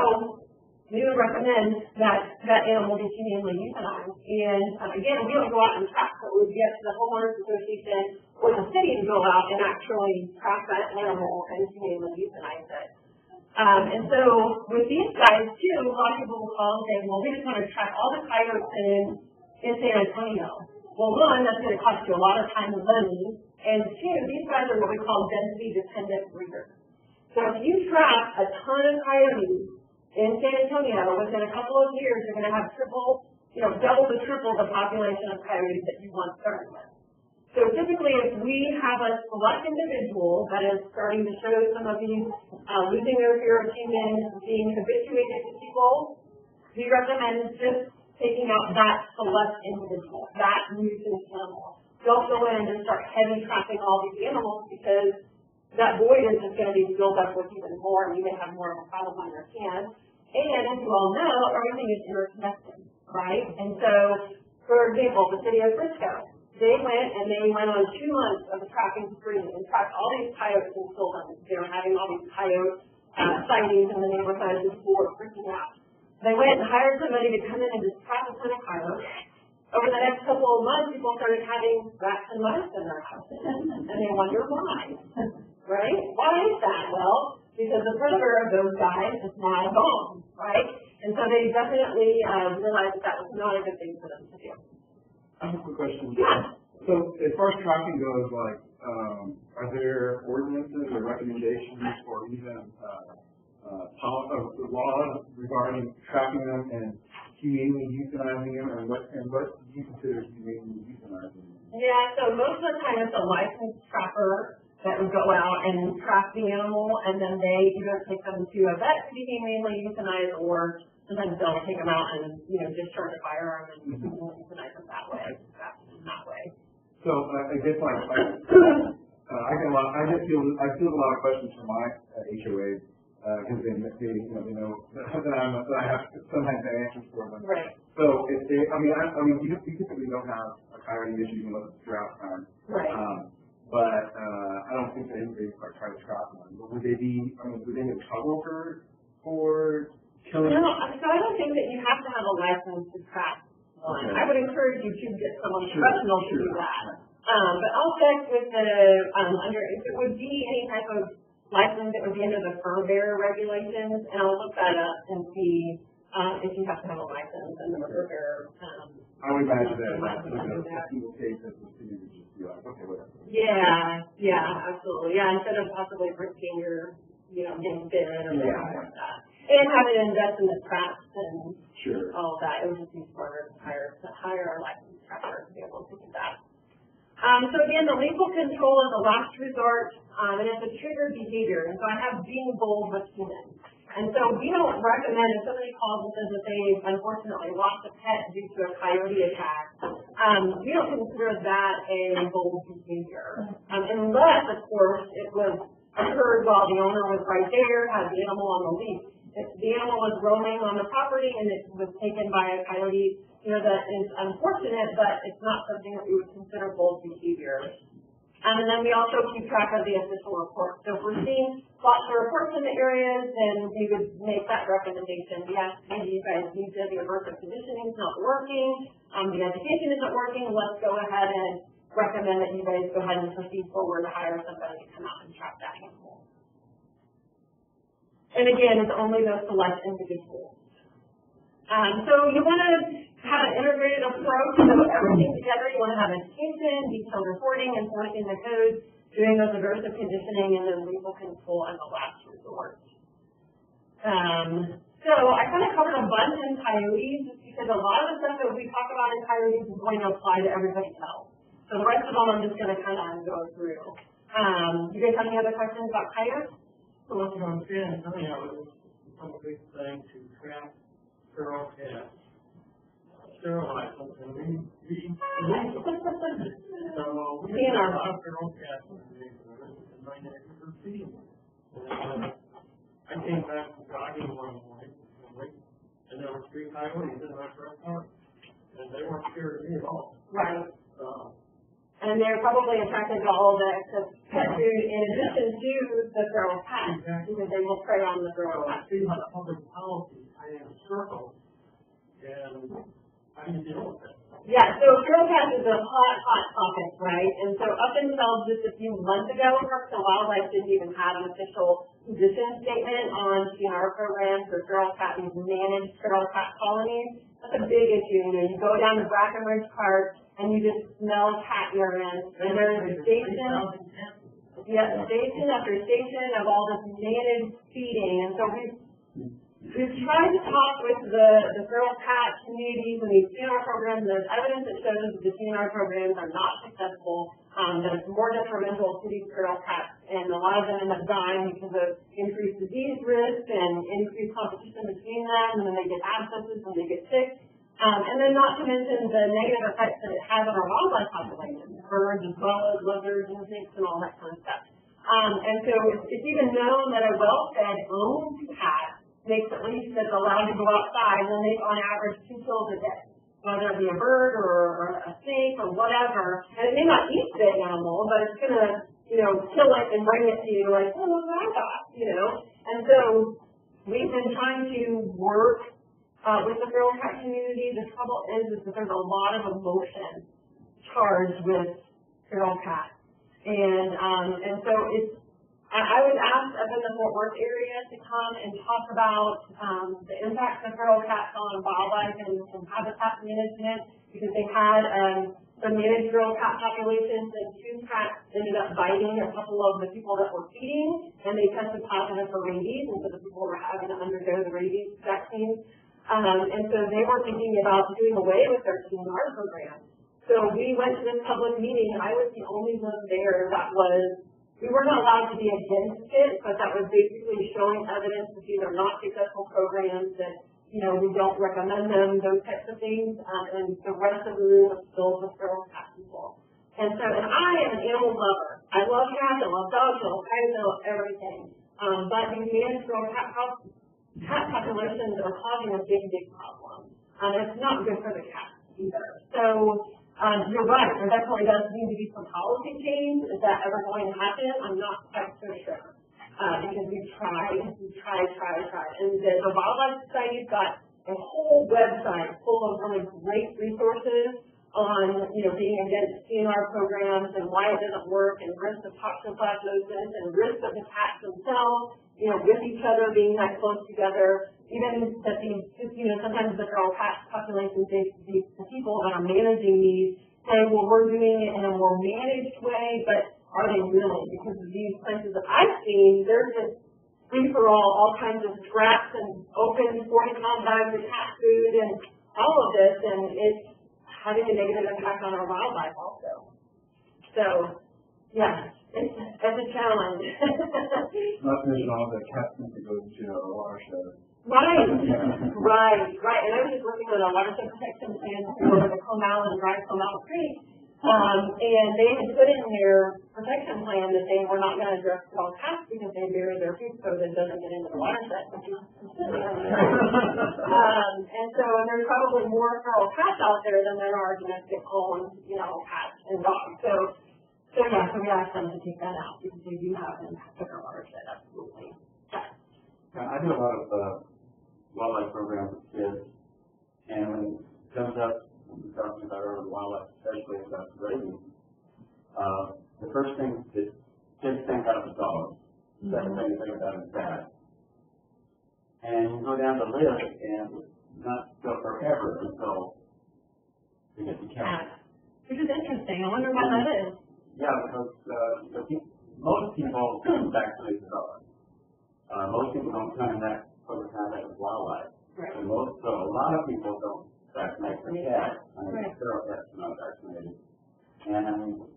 we would recommend that animal be humanely euthanized. And again, we don't go out and trap, so we get the homeowners association or the city to go out and actually trap that animal and humanely euthanize it. And so with these guys too, a lot of people will call and say, well, we just want to trap all the coyotes in San Antonio. Well, one, that's going to cost you a lot of time and money. And two, these guys are what we call density-dependent breeders. So if you trap a ton of coyotes in San Antonio, within a couple of years, you're going to have double to triple the population of coyotes that you once started with. So typically, if we have a select individual that is starting to show some of these losing their fear of humans, being habituated to people, we recommend just taking out that select individual, that nuisance animal. Don't go in and start heavy trapping all these animals because that void is just going to be filled up with even more, and you may have more of a problem on your hands. And as you all know, everything is interconnected, right? And so, for example, the city of Frisco, they went on 2 months of a trapping spree and trapped all these coyotes and sold them. They were having all these coyote sightings in the neighborhood, and people were freaking out. They went and hired somebody to come in and just trap a ton of coyotes. Over the next couple of months, people started having rats and mice in their houses, and they wonder why, right? Why is that? Well, because the predator of those guys is now gone, right? And so they definitely realized that was not a good thing for them to do. I have a quick question. Yeah. So as far as tracking goes, are there ordinances or recommendations or even laws regarding tracking them and humanely euthanizing them, and what do you consider humanely euthanizing them? Yeah, so most of the time it's a licensed trapper that would go out and trap the animal, and then they either take them to a vet to be humanely euthanized, or sometimes they'll take them out and discharge a firearm and euthanize them that way. So I guess I field a lot of questions from my HOA. Because they know that I have sometimes the answers for them. Right. So if they, you typically don't have a coyote issue unless it's drought time. Right. But I don't think that anybody try to trap one. But would they be in trouble for killing? No, so I don't think that you have to have a license to trap one. Okay. I would encourage you to get someone professional to do that. But I'll check with the if it would be any type of license that would be under the fur bearer regulations, and I'll look that up and see if you have to have a license under the fur bearer. I would imagine that single case that the city would just be like, okay, whatever. Yeah, absolutely. Yeah, instead of possibly risking your, getting bitten or something like that. And having to invest in the traps and all of that, it would just be smarter to hire a licensed trapper to be able to do that. So again, the lethal control is a last resort, and it's a triggered behavior. And so I have being bold with humans. And so we don't recommend, if somebody calls and says that they unfortunately lost a pet due to a coyote attack, we don't consider that a bold behavior. Unless, of course, it was occurred while the owner was right there, had the animal on the leash. If the animal was roaming on the property and it was taken by a coyote, that is unfortunate, but it's not something that we would consider bold behavior. And then we also keep track of the official reports. So if we're seeing lots of reports in the areas, then we would make that recommendation. We ask, maybe you guys need to be aversive conditioning is not working, the education isn't working, let's go ahead and recommend that you guys go ahead and proceed forward to hire somebody to come out and track that animal. And again, it's only those select individuals. So you want to have an integrated approach to everything together. You want to have education, detailed reporting, enforcing the code, doing those aversive conditioning, and then lethal control and the last resort. So I kind of covered a bunch in coyotes because a lot of the stuff that we talk about in coyotes is going to apply to everybody else. So the rest of them I'm just going to kind of go through. You guys have any other questions about coyotes? So what you understand, it's a big thing to trap feral cats, sterilize them, and we release them. So we have a lot of feral cats in the neighborhood, and my neighbors are feeding them. I came back from jogging one morning, and there were 3 coyotes in my front yard, and they weren't scared of me at all. Right. And they're probably attracted to all the excess pet food in addition to the feral cats, because they will prey on the feral cats. See how the public policy in a circle, and how do you deal with that? Yeah, so feral cats is a hot topic, right? And so up until just a few months ago, Parks and Wildlife didn't even have an official position statement on CNR programs for feral cat, these managed feral cat colonies. That's a big issue. You know, you go down to Brackenridge Park and you just smell cat urine, and there's station after station of all this managed feeding. And so we've tried to talk with the feral cat communities and these CNR programs, and there's evidence that shows that the CNR programs are not successful, that it's more detrimental to these feral cats, and a lot of them end up dying because of increased disease risk and increased competition between them, and then they get abscesses and they get sick. And then not to mention the negative effects that it has on our wildlife population, birds as well as lizards and ticks and all that kind of stuff. And so it's even known that a well-fed owned cat makes at least that's allowed to go outside will make on average 2 kills a day, whether it be a bird or a snake or whatever. And it may not eat the animal, but it's going to, kill it and bring it to you like, oh, what I got, And so we've been trying to work with the feral cat community. The trouble is that there's a lot of emotion charged with feral cats. And so I was asked up in the Fort Worth area to come and talk about the impacts of feral cats on wildlife and habitat management, because they had some managed feral cat populations, and 2 cats ended up biting a couple of the people that were feeding, and they tested positive for rabies, and so the people were having to undergo the rabies vaccine. And so they were thinking about doing away with their CNR program. So we went to this public meeting. I was the only one there that we were not allowed to be against it, but that was basically showing evidence that these are not successful programs, that, we don't recommend them, those types of things, and the rest of the room was filled with feral cat people. And I am an animal lover. I love cats, I love dogs, I love coyotes, I love everything. But these managed feral cat populations are causing a big problem. It's not good for the cats either. So you're right, there definitely does need to be some policy change. Is that ever going to happen? I'm not quite so sure. Because we've tried. And the Wildlife Society's got a whole website full of really great resources on, being against CNR programs and why it doesn't work, and risks of toxoplasmosis and risks of the cats themselves, with each other being that close together. Even that sometimes the feral cat populations, the people that are managing these say, well, we're doing it in a more managed way, but are they really? Because of these places that I've seen, they're just free-for-all, all kinds of traps and open 40-pound bags of cat food and all of this, and it's having a negative impact on our wildlife also. So, yeah, it's a challenge. Not to mention all the cats need to go to a watershed. Right. And I was just working on a watershed protection plan for the Comal and Dry Comal Creek, and they had put in their protection plan that they were not going to address feral cats because they bury their food so that it doesn't get into the watershed, which is completely unreal. And so there's probably more feral cats out there than there are domestic owned, cats and dogs. So So yeah, so we asked them to take that out because they do have an impact on our watershed, absolutely. Yeah, I do a lot of wildlife programs with kids, and when it comes up, when we're talking about urban wildlife, especially about grazing, the first thing that kids think about is dogs. The second thing they think about is cats. And you go down the list, and not go forever until they get to cats. Which is interesting. I wonder why that is. Yeah, because most people vaccinate the dog. Most people don't come in that close contact with wildlife. Right. So a lot of people don't vaccinate their cats. I mean, Right. feral cats are not vaccinated. And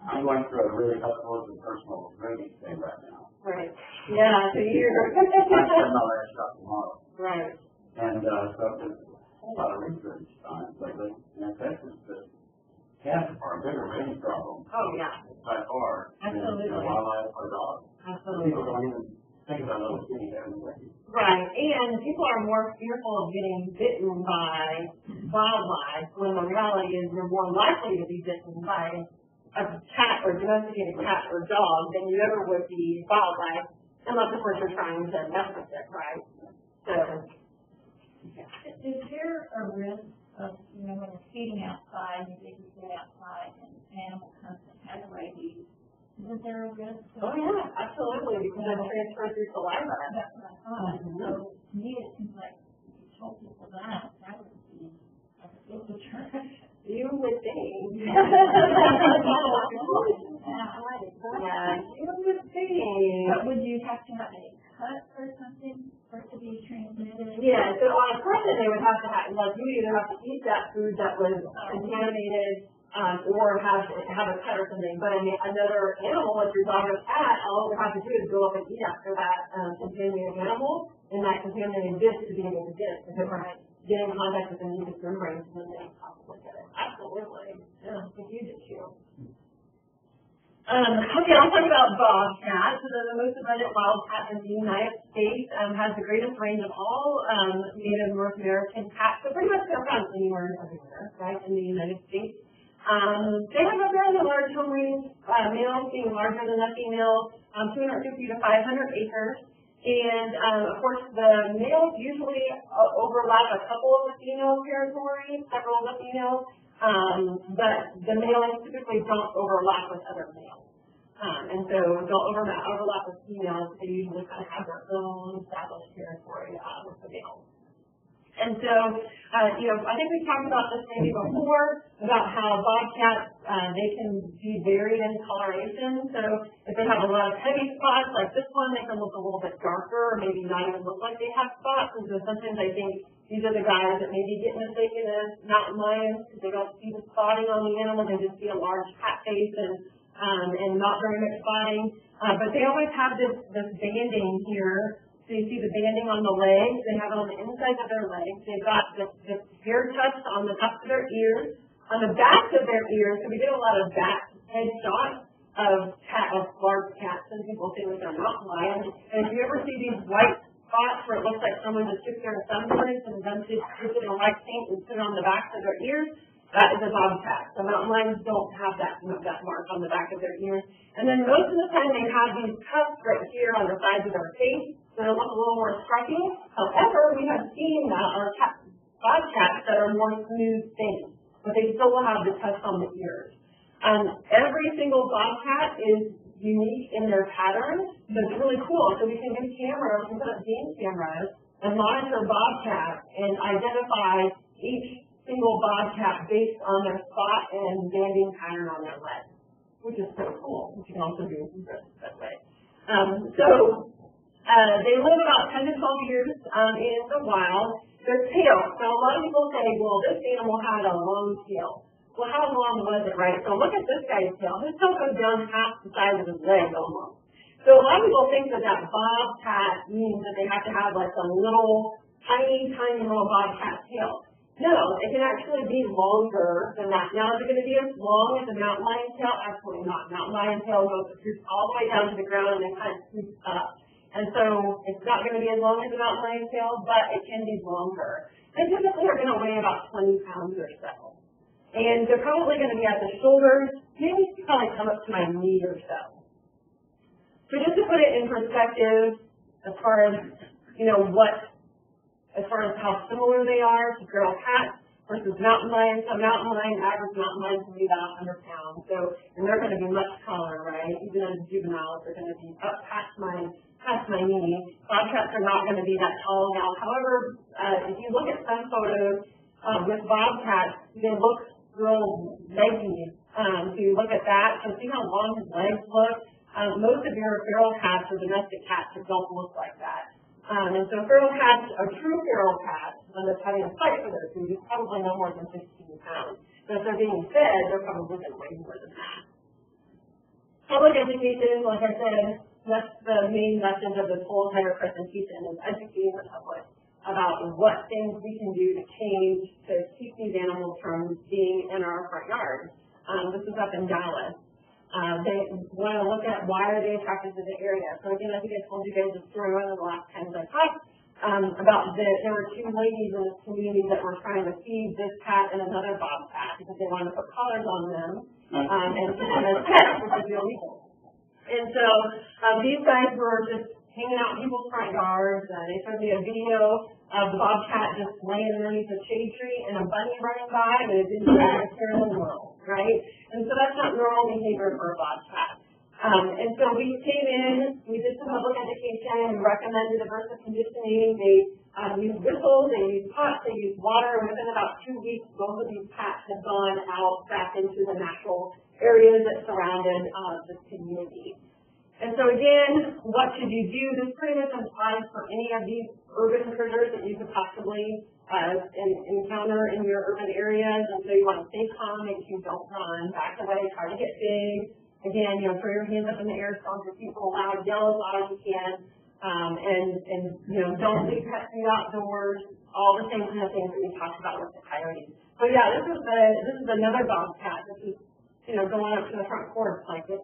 I'm going through a really up-close and personal rabies thing right now. Right. Yeah, so you're... I'm getting my last shot tomorrow. Right. And so there's a whole lot of research on it lately. And Texas, the cats are a bigger rabies problem. Oh, yeah. By far. Absolutely. Than wildlife or dogs. Absolutely. People don't even think about little kitty having rabies. Right, and people are more fearful of getting bitten by wildlife when the reality is you're more likely to be bitten by a cat or domesticated cat or dog than you ever would be wildlife, unless of course you're trying to mess with it, right? So, is there a risk of, when you're feeding outside, you get outside and an animal comes and has rabies? Is there a risk? oh yeah, absolutely, because it transfers through saliva. That's what I thought. So to me, it seems like if you told people that would be a big deterrent. You would think. Yeah, you would think. But would you have to have a cut or something for it to be transmitted? Yeah, so on a person, they would have to have, like, you would either have to eat that food that was contaminated, or have a cut or something. But another animal, like your dog or cat, all they have to do is go up and eat after that contaminated animal, and that contaminated dish to be able to get it. Because get in contact with the mucous membranes and then they possibly get it. Absolutely. Yeah, it's a huge issue. Okay, I'll talk about bobcats. So the most abundant wildcat in the United States, has the greatest range of all native North American cats. So pretty much they're found anywhere and everywhere, right, in the United States. They have a fairly large home range, males being larger than the females, 250 to 500 acres. And, of course, the males usually overlap a couple of the female territories, several of the females, but the males typically don't overlap with other males. And so they'll overlap with females. They usually kind of have their own established territory with the males. And so, I think we talked about this maybe before, about how bobcats, they can be varied in coloration. So if they have a lot of heavy spots, like this one, they can look a little bit darker, or maybe not even look like they have spots. And so sometimes I think these are the guys that maybe get mistaken as mountain lions, because they don't see the spotting on the animal. They just see a large cat face and not very much spotting. But they always have this banding here. So you see the banding on the legs. They have it on the inside of their legs. They've got this hair tuft on the top of their ears, on the back of their ears. So we get a lot of back head shots of large cats. Some people say that they're mountain lions. And if you ever see these white spots where it looks like someone just took their thumbprints and dumped it in white paint and put it on the backs of their ears, that is a bobcat. So mountain lions don't have that mark on the back of their ears. And then most of the time they have these tufts right here on the sides of their face. So they look a little more scruffy. However, we have seen bobcats that are more smooth things, but they still will have the tufts on the ears. Every single bobcat is unique in their pattern, so it's really cool. So we can get cameras, we can put up game cameras and monitor bobcats and identify each single bobcat based on their spot and banding pattern on their legs, which is so cool. You can also do that way. They live about 10 to 12 years in the wild. Their tail. So a lot of people say, well, this animal had a long tail. Well, how long was it, right? So look at this guy's tail. His tail goes down half the size of his leg almost. So a lot of people think that bobcat means that they have to have like a little, tiny little bobcat tail. No, it can actually be longer than that. Now, is it going to be as long as a mountain lion tail? Absolutely not. Mountain lion tail goes all the way down to the ground and then kind of scoops up. And so it's not going to be as long as a mountain lion tail, but it can be longer. They typically are going to weigh about 20 pounds or so. And they're probably going to be at the shoulders, maybe probably come up to my knee or so. So just to put it in perspective, as far as, as far as how similar they are to feral cats versus mountain lions. So mountain lion, average mountain lions can be about 100 pounds. So, and they're going to be much taller, right? Even as juveniles, they're going to be up past my knee. Bobcats are not going to be that tall now. However, if you look at some photos with bobcats, they look real leggy. So you look at that, so see how long his legs look. Most of your feral cats or domestic cats don't look like that. And so feral cats, a true feral cat, when they're having a fight for their food, is probably no more than 15 pounds. So if they're being fed, they're probably going to weigh more than that. Public education, like I said, that's the main message of this whole entire presentation, is educating the public about what things we can do to change to keep these animals from being in our front yard. This is up in Dallas. They want to look at why are they attracted to the area. So again, I think I told you guys a story one of the last times I talked about there were two ladies in this community that were trying to feed this cat and another bobcat because they wanted to put collars on them and feed them as pets, which is illegal. And so these guys were just hanging out in people's front yards. They showed me a video of the bobcat just laying underneath a shade tree and a bunny running by, and it didn't seem like a care in the world, right? And so that's not normal behavior for a bobcat. And so we came in, we did some public education, we recommended aversive conditioning. They used whistles, they used pots, they used water, and within about 2 weeks, both of these cats had gone out back into the natural areas that surrounded this community. And so again, what should you do? This pretty much applies for any of these urban critters that you could possibly encounter in your urban areas. And so you want to stay calm, make sure you don't run, back away, try to get big. Again, throw your hands up in the air, stomp your people loud, yell as loud as you can, and don't leave pets in the outdoors. All the same kind of things that we talked about with the coyotes. So yeah, this is another bobcat. This is going up to the front porch, like this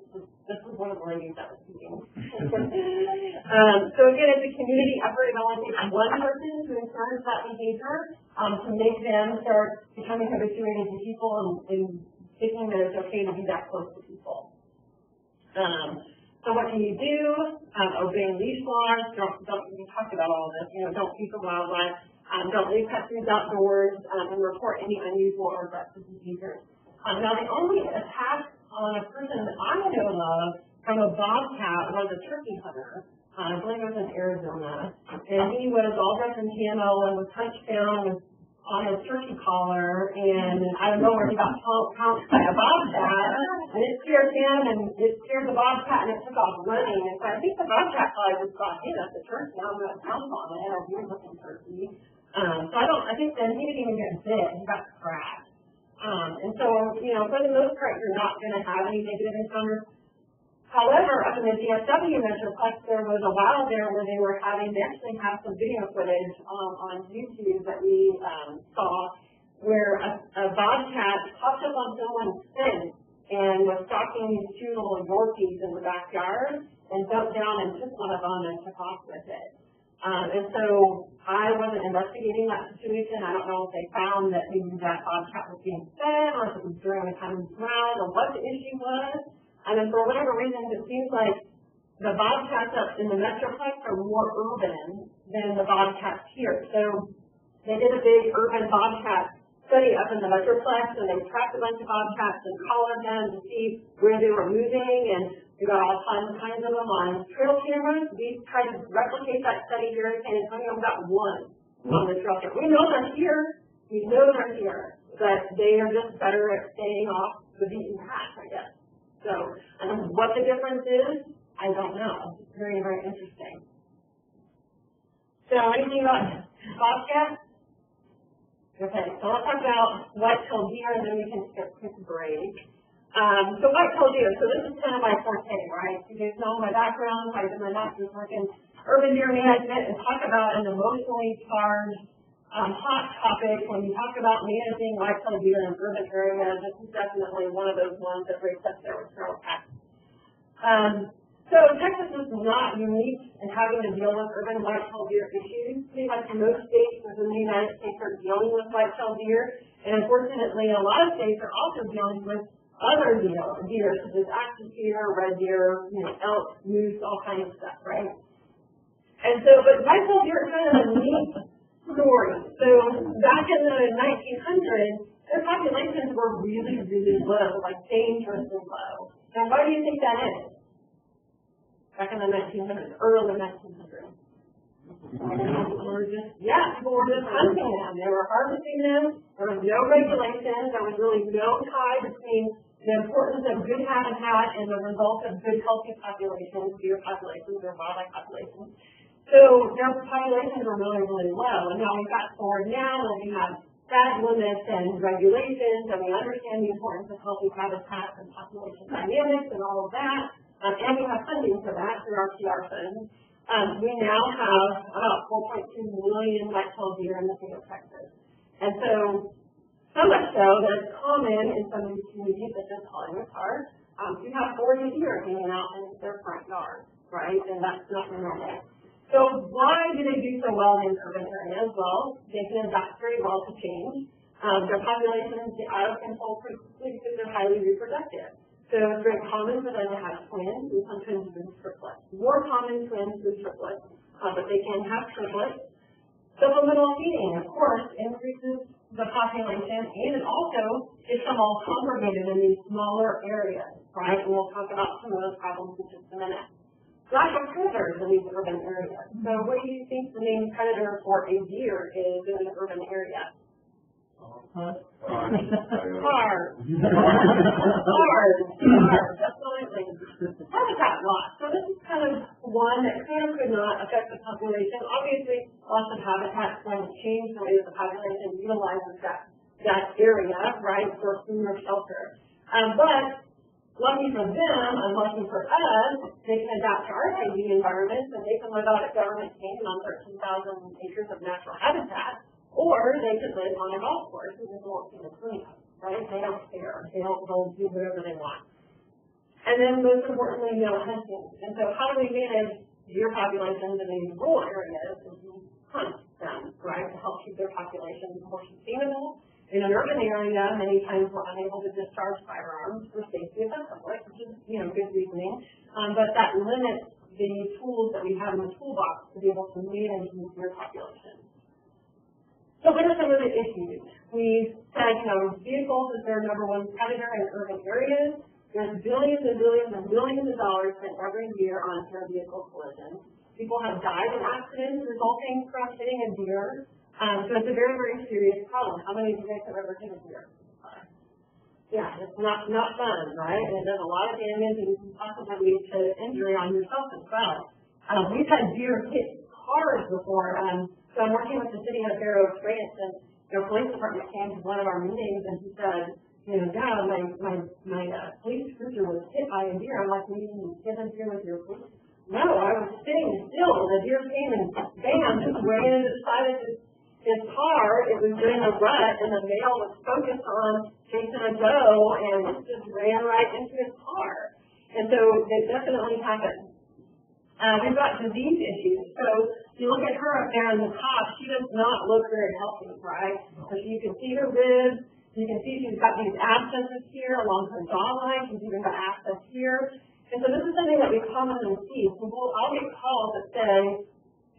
was one of the ladies that was speaking. So again, it's a community effort. It only takes one person to encourage that behavior, to make them start becoming habituated to people and thinking that it's okay to be that close to people. So what can you do? Obey leash laws. We talked about all of this. Don't feed the wildlife. Don't leave pets outdoors, and report any unusual or aggressive behaviors. Now, the only attack on a person that I know of from a bobcat was a turkey hunter. I believe it was in Arizona. And he was all dressed in camo and was hunched down on his turkey collar. And I don't know where he got pounced by a bobcat. And it scared him, and it scared the bobcat, and it took off running. And so I think the bobcat probably just thought, hey, that's a turkey. I'm going to pounce on it. Or weird-looking turkey. So I think that he didn't even get bit. He got scratched. And so, for the most part, you're not going to have any negative encounters. However, up in the DFW Metroplex, there was a while there where they actually have some video footage on YouTube that we saw where a bobcat popped up on someone's fence and was stalking these two little Yorkies in the backyard and jumped down and took one of them and took off with it. And so I wasn't investigating that situation. I don't know if they found that maybe that bobcat was being fed or if it was during the time of drought or what the issue was. And then for whatever reason, it seems like the bobcats up in the Metroplex are more urban than the bobcats here. So they did a big urban bobcat study up in the Metroplex, and they tracked a bunch of bobcats and collared them to see where they were moving, and we got all kinds of them on trail cameras. We tried to replicate that study here in San Antonio. We got one on the trail camera. We know they're here. But they are just better at staying off the beaten path, I guess. So, what the difference is, I don't know. It's very, very interesting. So, anything about bobcats? Okay, so let's talk about white-tailed deer, and then we can take a quick break. So white-tailed deer, so this is kind of my forte, right? You guys know my background, I did my master's work in urban deer management, and talk about an emotionally charged, hot topic when you talk about managing white-tailed deer in urban areas. This is definitely one of those ones that rates up there with feral cats. So So Texas is not unique in having to deal with urban white-tailed deer issues. Pretty much most states within the United States are dealing with white-tailed deer, and unfortunately, a lot of states are also dealing with other deer, such as axis deer, red deer, elk, moose, all kinds of stuff, right? And so, but white-tailed deer is kind of a neat story. So back in the 1900s, their populations were really, really low, like dangerously low. And why do you think that is? Back in the 1900s, early 1900s. People were just hunting them. They were harvesting them. There was no regulations. There was really no tie between the importance of good habitat and the results of good, healthy populations, deer populations, or wildlife populations. So their populations were really, really low. And now we fast forward now, and we have tag limits and regulations, and we understand the importance of healthy habitats and population dynamics and all of that. And we have funding for that through our PR funds. We now have about 4.2 million white-tailed deer in the state of Texas. And so much so that it's common in some of these communities, such as Hollywood Park, to have 40 deer hanging out in their front yard, right? And that's not normal. So why do they do so well in urban areas? Well, they can adapt very well to change. Their populations get out of control pretty quickly because they're highly reproductive. So it's very common for them to have twins, and sometimes even triplets. More common twins than triplets, but they can have triplets. Supplemental feeding, of course, increases the population, and it also gets them all congregated in these smaller areas, right? And we'll talk about some of those problems in just a minute. Lack of predators in these urban areas. So what do you think the main predator for a deer is in an urban area? Cars. Absolutely. Habitat loss. So this is kind of one that could not affect the population. Obviously, loss of habitat is going to change the way that the population utilizes that area, right, for food or shelter. But lucky for them, and lucky for us, they can adapt to our changing environments, and they can live out at government cane on 13,000 acres of natural habitat. Or they could live on a golf course and just won't see the cleanup, right? They don't care. They'll do whatever they want. And then most importantly, no hunting. And so how do we manage deer populations in these rural areas? Is we hunt them, right, to help keep their populations more sustainable. In an urban area, many times we're unable to discharge firearms for safety of the public, which is, good reasoning. But that limits the tools that we have in the toolbox to be able to manage these deer populations. So what are some of the issues? We said, vehicles is their number one predator in urban areas. There's billions and billions and billions of dollars spent every year on pair vehicle collisions. People have died in accidents resulting from hitting a deer. So it's a very, very serious problem. How many of you guys have ever hit a deer? Yeah, it's not fun, right? And it does a lot of damage and can possibly lead to injury on yourself as well. We've had deer hit cars before. So I'm working with the city of Barrow, France, and their police department came to one of our meetings, and he said, my police cruiser was hit by a deer. I'm like, you didn't get in here with your police? No, I was sitting still. The deer came and bam, just ran into the side of his car. It was doing a rut, and the male was focused on chasing a doe, and it just ran right into his car. And so they definitely happen. We've got disease issues. So you look at her up there in the top, she does not look very healthy, right? So you can see her ribs, you can see she's got these abscesses here along her jawline, she's even got abscess here. And so this is something that we commonly see. So I'll get calls that say,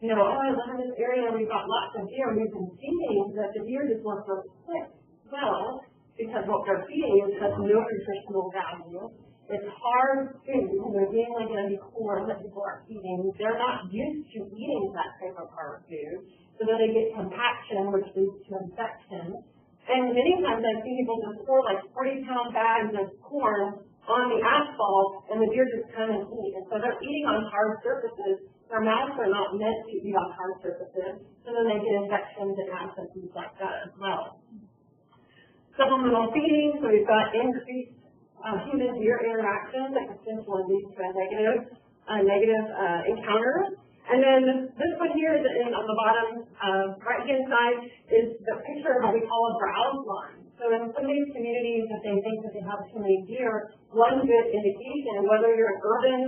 I live in this area and we've got lots of deer, and we've been seeing that the deer just look really sick. Well, because what they're feeding has no nutritional value. It's hard food. They're mainly going to be corn that people are eating. They're not used to eating that type of hard food. So then they get compaction, which leads to infection. And many times I've seen people just pour like 40-pound bags of corn on the asphalt, and the deer just come and eat. And so they're eating on hard surfaces. Their mouths are not meant to eat on hard surfaces. So then they get infections and abscesses like that as well. Supplemental feeding. So we've got increased human-deer interactions that potentially lead to a negative encounter. And then this one here is on the bottom right-hand side is the picture of what we call a browse line. So in some of these communities, if they think that they have too many deer, one good indication, whether you're an urban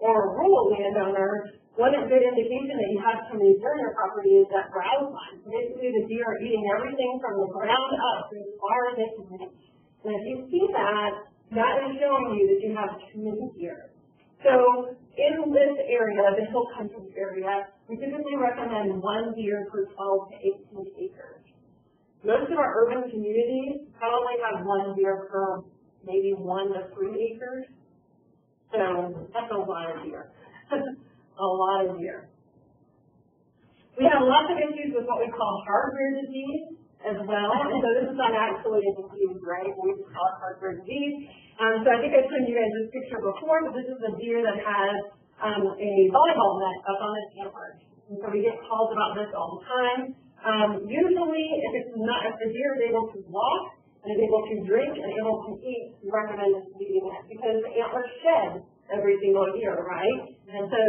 or a rural landowner, one good indication that you have too many deer on your property is that browse line. Basically, the deer are eating everything from the ground up as far as they can reach. And if you see that, that is showing you that you have too many deer. So in this area, the hill country area, we typically recommend 1 deer per 12 to 18 acres. Most of our urban communities probably have 1 deer per maybe 1 to 3 acres. So that's a lot of deer. A lot of deer. We have lots of issues with what we call hardware disease as well. And so this is not actually a disease, right? We call it hardware disease. So I think I've shown you guys this picture before, but this is a deer that has a volleyball net up on its antlers. And so we get calls about this all the time. Usually, if the deer is able to walk and is able to drink and able to eat, we recommend this leading it because the antlers shed every single year, right? And so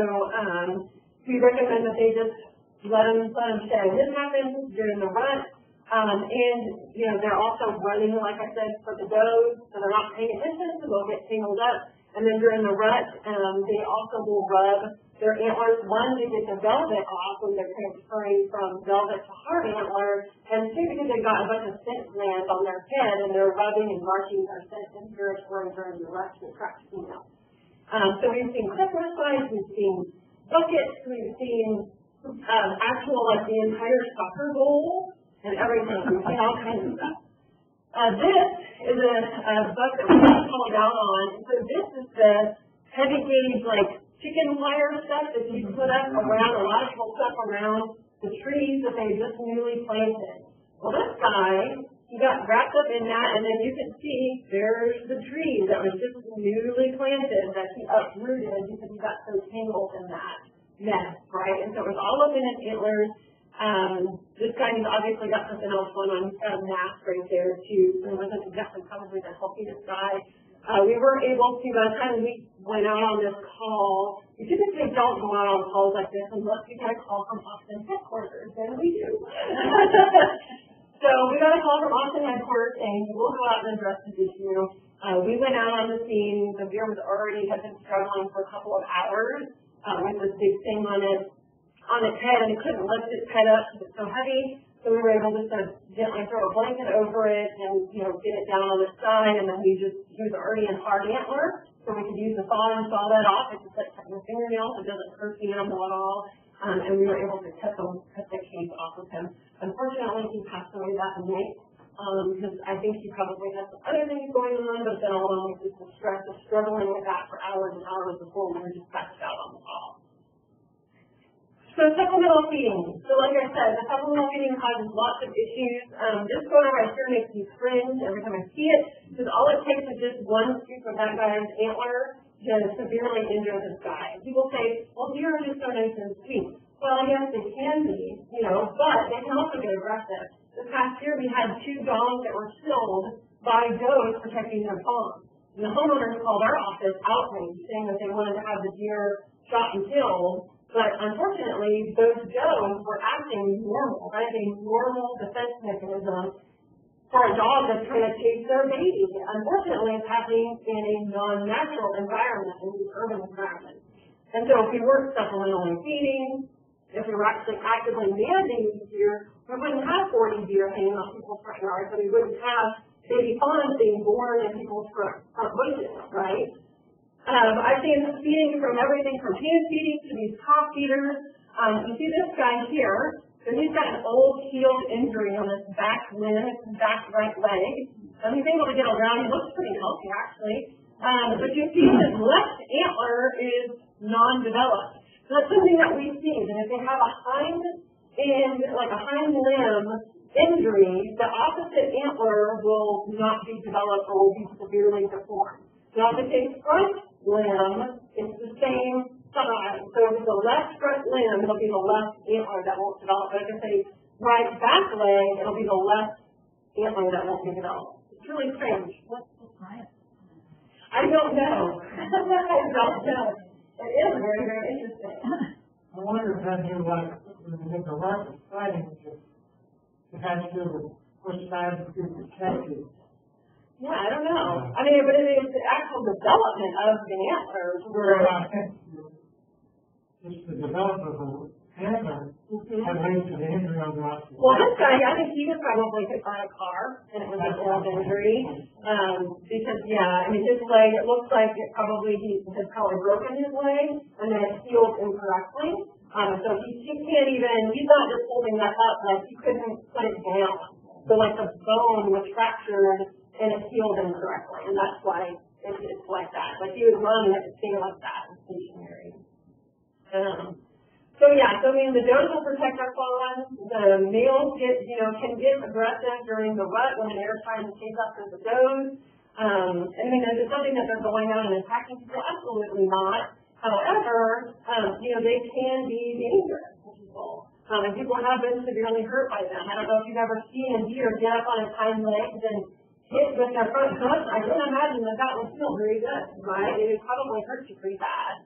we recommend that they just let them shed. This happens during the rut, and they're also running, like I said, for the does, so they're not paying attention, so they'll get tangled up. And then during the rut, they also will rub their antlers, one, to get the velvet off when they're transferring from velvet to hard antler, and two, because they've got a bunch of scent glands on their head, and they're rubbing and marking their scent and territory during the rut to attract females. So we've seen Christmas lights, we've seen buckets, we've seen actual, like the entire soccer goal and everything. We've seen all kinds of stuff. This is a buck that we just called out on. So this is the heavy gauge, like chicken wire stuff that you put up around, a lot of people stuff around the trees that they just newly planted. Well, this guy, he got wrapped up in that, and then you can see there's the tree that was just newly planted that he uprooted because he got so tangled in that mess, right? And so it was all up in his antlers. This guy has obviously got something else going on. He's got a mask right there too, so it wasn't exactly probably the healthiest guy. We were able to, by the time we went out on this call, we typically don't go out on calls like this unless we get a call from Austin headquarters, and we do. So we got a call from Austin headquarters saying we'll go out and address this issue. We went out on the scene. The deer had been struggling for a couple of hours with this big thing on its head, and it couldn't lift its head up because it's so heavy. So we were able to sort of gently throw a blanket over it and, get it down on its side, and then he was already in hard antler, so we could use the saw and saw that off. It's just like cutting a fingernail. It doesn't hurt the animal at all. And we were able to cut the case off of him. Unfortunately, he passed away that night, because I think he probably had some other things going on, but then along with just the stress of struggling with that for hours and hours before we were just passed out on the call. So supplemental feeding. So like I said, the supplemental feeding causes lots of issues. This photo right here makes me cringe every time I see it, because all it takes is just one scoop of that guy's antler to severely injure this guy. People say, well, deer are just so nice and sweet. Well, yes, they can be, but they can also get aggressive. This past year, we had 2 dogs that were killed by does protecting their fawns. And the homeowners called our office outraged, saying that they wanted to have the deer shot and killed. But unfortunately, those does were acting normal. That is a normal defense mechanism for a dog that's trying to chase their baby. Unfortunately, it's happening in a non-natural environment, in the urban environment. And so if we weren't supplementally feeding, if we were actually actively mandating deer, we wouldn't have 40 deer hanging on people's front yards, and we wouldn't have baby fawns being born in people's front bushes, right? I've seen feeding from everything from hand feeding to these top feeders. You see this guy here, so he's got an old healed injury on his back limb, his back right leg. And he's able to get around. He looks pretty healthy, actually. But you see his left antler is non-developed. So that's something that we see, that if they have a hind limb injury, the opposite antler will not be developed or will be severely deformed. Now, if it's a front limb, it's the same size. So if it's a left front limb, it'll be the left antler that won't develop. But if it's a right back leg, it'll be the left antler that won't be developed. It's really strange. What's the science? I don't know. I don't know. It is very, very interesting. I wonder if that do like with the rifle fighting, it has to do with which side of the protected. Yeah, I don't know. I mean, but it is the actual development of the antlers where. It's the development of antler that leads to the injury on the oxygen. Well, this guy, I think he was probably hit by a car, and it was an old injury. Because, yeah, I mean, his leg, it looks like he had probably broken his leg, and then it healed incorrectly. So he can't even, he's not just holding that up, like he couldn't put it down. So like the bone was fractured, and it healed incorrectly, and that's why it's like that. Like he was running, it would stay like that, stationary. So yeah, so I mean, the does will protect our fawns. The males can get aggressive during the rut when an air trying to chase after the does. I mean, is it something that they're going out and attacking people? Absolutely not. However, they can be dangerous to people. And people have been severely hurt by them. I don't know if you've ever seen a deer get up on its hind legs and hit with their front hoof. I can imagine that would feel very good, right? It would probably hurt you pretty bad.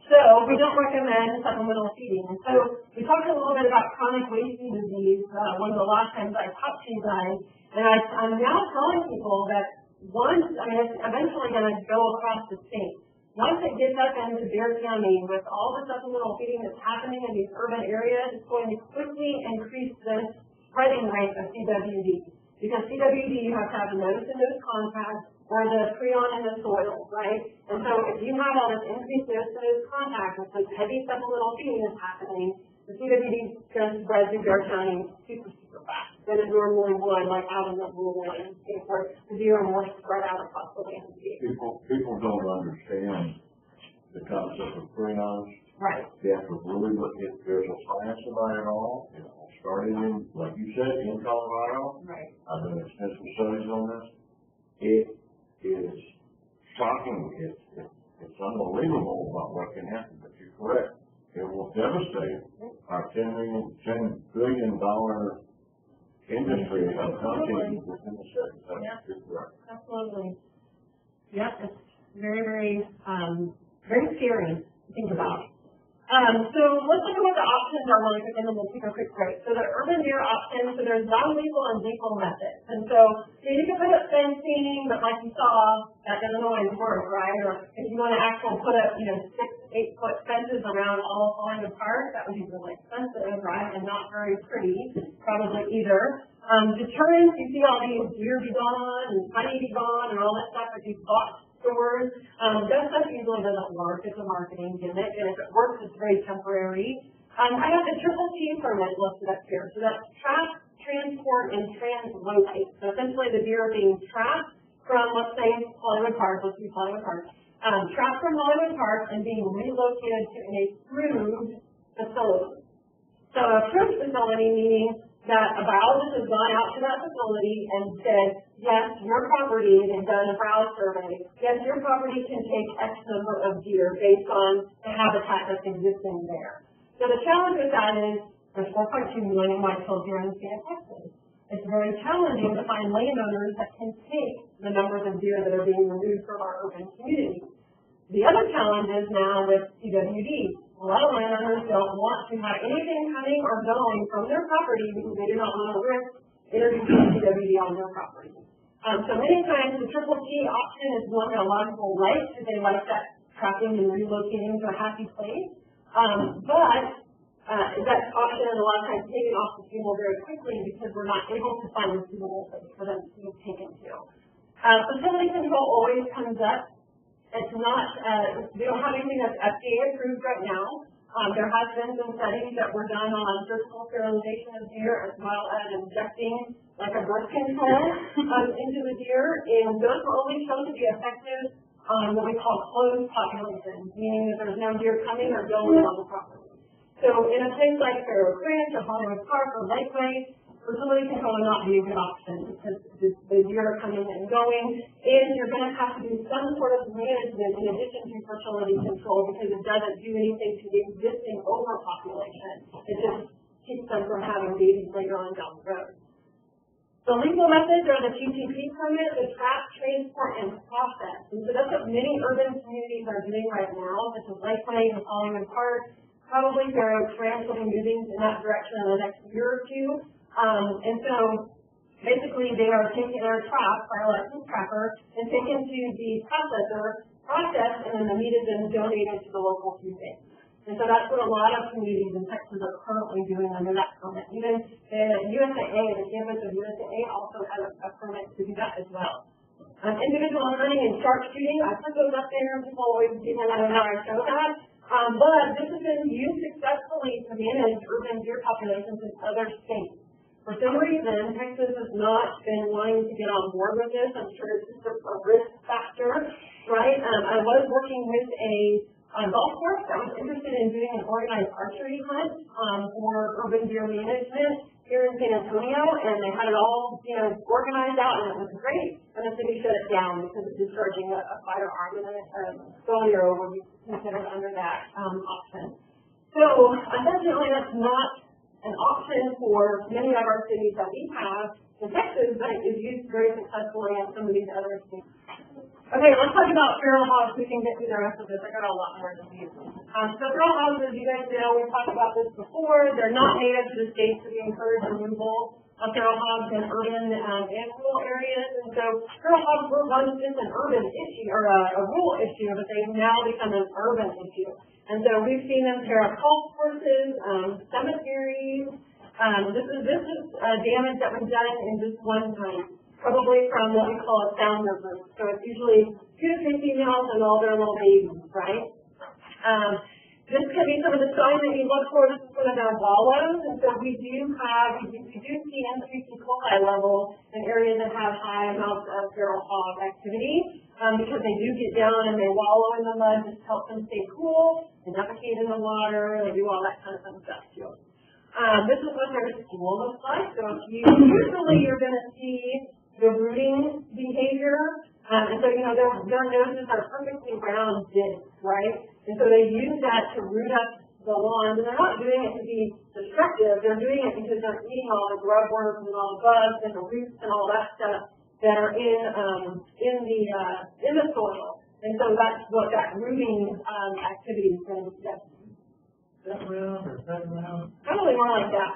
So we don't recommend supplemental feeding. And so we talked a little bit about chronic wasting disease one of the last times I talked to you guys. And I'm now telling people that it's eventually going to go across the state. Once it gets up into Bear County with all the supplemental feeding that's happening in these urban areas, it's going to quickly increase the spreading rate of CWD. Because CWD, you have to have a notice and notice contact or the prion in the soil, right? And so if you have all this increased notice and notice contact with this heavy supplemental feeding that's happening, the CWD is going to spread through Bear County super, super fast than it normally would, like out in the rural landscape where the deer are more spread out across the landscape. People don't understand the concept of prions. Right. They have to really look at, there's a science about it all. Starting in, like you said, in Colorado. Right. I've done extensive studies on this. It is shocking. It's unbelievable about what can happen, but you're correct. It will devastate our $10 billion industry of hunting within the state. That's correct. Absolutely. Yep, it's very, very, very scary to think about. So let's talk about the options are really quick, and then we'll take a quick break. So the urban deer option, so there's non-lethal and lethal methods. And so you can put up fencing, but like you saw, that doesn't always work, right? Or if you want to actually put up, 6 to 8 foot fences around all falling apart, that would be really expensive, right? And not very pretty, probably either. Deterrence, you see all these deer be gone and honey be gone and all that stuff that these box stores. That stuff usually doesn't work. It's a marketing gimmick, and if it works, it's very temporary. I have the Triple T permit listed up here. So that's trap, transport, and translocate. So essentially the deer are being trapped from, let's say, Hollywood Park. Let's use Hollywood Park. Trapped from Hollywood Park and being relocated to an approved facility. So approved facility meaning that a biologist has gone out to that facility and said, yes, your property, they've done a browse survey, yes, your property can take X number of deer based on the habitat that's existing there. So the challenge with that is there's 4.2 million white-tailed deer in the state of Texas. It's very challenging to find landowners that can take the numbers of deer that are being removed from our urban communities. The other challenge is now with CWD. A lot of landowners don't want to have anything coming or going from their property because they do not want to risk introducing CWD on their property. So many times the Triple T option is one that a lot of people like because they like that trapping and relocating to a happy place. But that option is a lot of times taken off the table very quickly because we're not able to find a suitable place for them to be taken to. Facility control always comes up. It's not, we don't have anything that's FDA approved right now. There has been some studies that were done on surgical sterilization of deer as well as injecting like a birth control into the deer, and those were only shown to be effective on what we call closed populations, meaning that there's no deer coming or going on the property. So in a place like Fair Oak Ranch or Hollywood Park or Lakeway, facility control would not be a good option because the deer are coming and going, and you're going to have to do some sort of management in addition to facility control because it doesn't do anything to the existing overpopulation. It just keeps them from having babies later on down the road. The legal methods are the TTP permit, the trap, transport, and process. And so that's what many urban communities are doing right now, such as Lakeway and Hollywood Park. Probably Fair Oak Ranch will be moving in that direction in the next year or two. And so Basically, they are trapped by a licensed trapper and taken to the processed, and then the meat is then donated to the local food bank. And so that's what a lot of communities in Texas are currently doing under that permit. Even the USAA, the campus of USAA, also has a permit to do that as well. Individual hunting and shark shooting, I put those up there. People always see that. I don't know how I show that. But this has been used successfully to manage urban deer populations in other states. For some reason, Texas has not been wanting to get on board with this. I'm sure it's just a risk factor, right? I was working with a golf course that was interested in doing an organized archery hunt for urban deer management here in San Antonio, and they had it all, organized out, and it was great. And the city shut it down because it's discharging a firearm, and then failure would be considered under that option. So, unfortunately, that's not an option for many of our cities that we have in Texas, but it is used very successfully in some of these other states. Okay, let's talk about feral hogs. We can get through the rest of this. I got a lot more to do. So feral hogs, as you guys know, we've talked about this before. They're not native to the states, so we encourage removal of feral hogs in urban and rural areas. And so feral hogs were once just an urban issue or a rural issue, but they've now become an urban issue. And so we've seen them tear up golf courses, cemeteries. This is damage that was done in just one time. Probably from what we call a founder group. So it's usually 2 to 3 females and all their little babies, right? This could be some of the signs that you look for. This is one of their wallows. And so we do see increased E. coli levels in areas that have high amounts of feral hog activity because they do get down and they wallow in the mud just to help them stay cool. They defecate in the water. They do all that kind of fun stuff too. This is what their stool looks like. So usually you're going to see the rooting behavior, and so, their noses are perfectly round discs, right? And so they use that to root up the lawn, and they're not doing it to be destructive, they're doing it because they're eating all the grub worms and all the bugs and the roots and all that stuff that are in the soil. And so that's what that rooting activity is going to be. Probably more like that.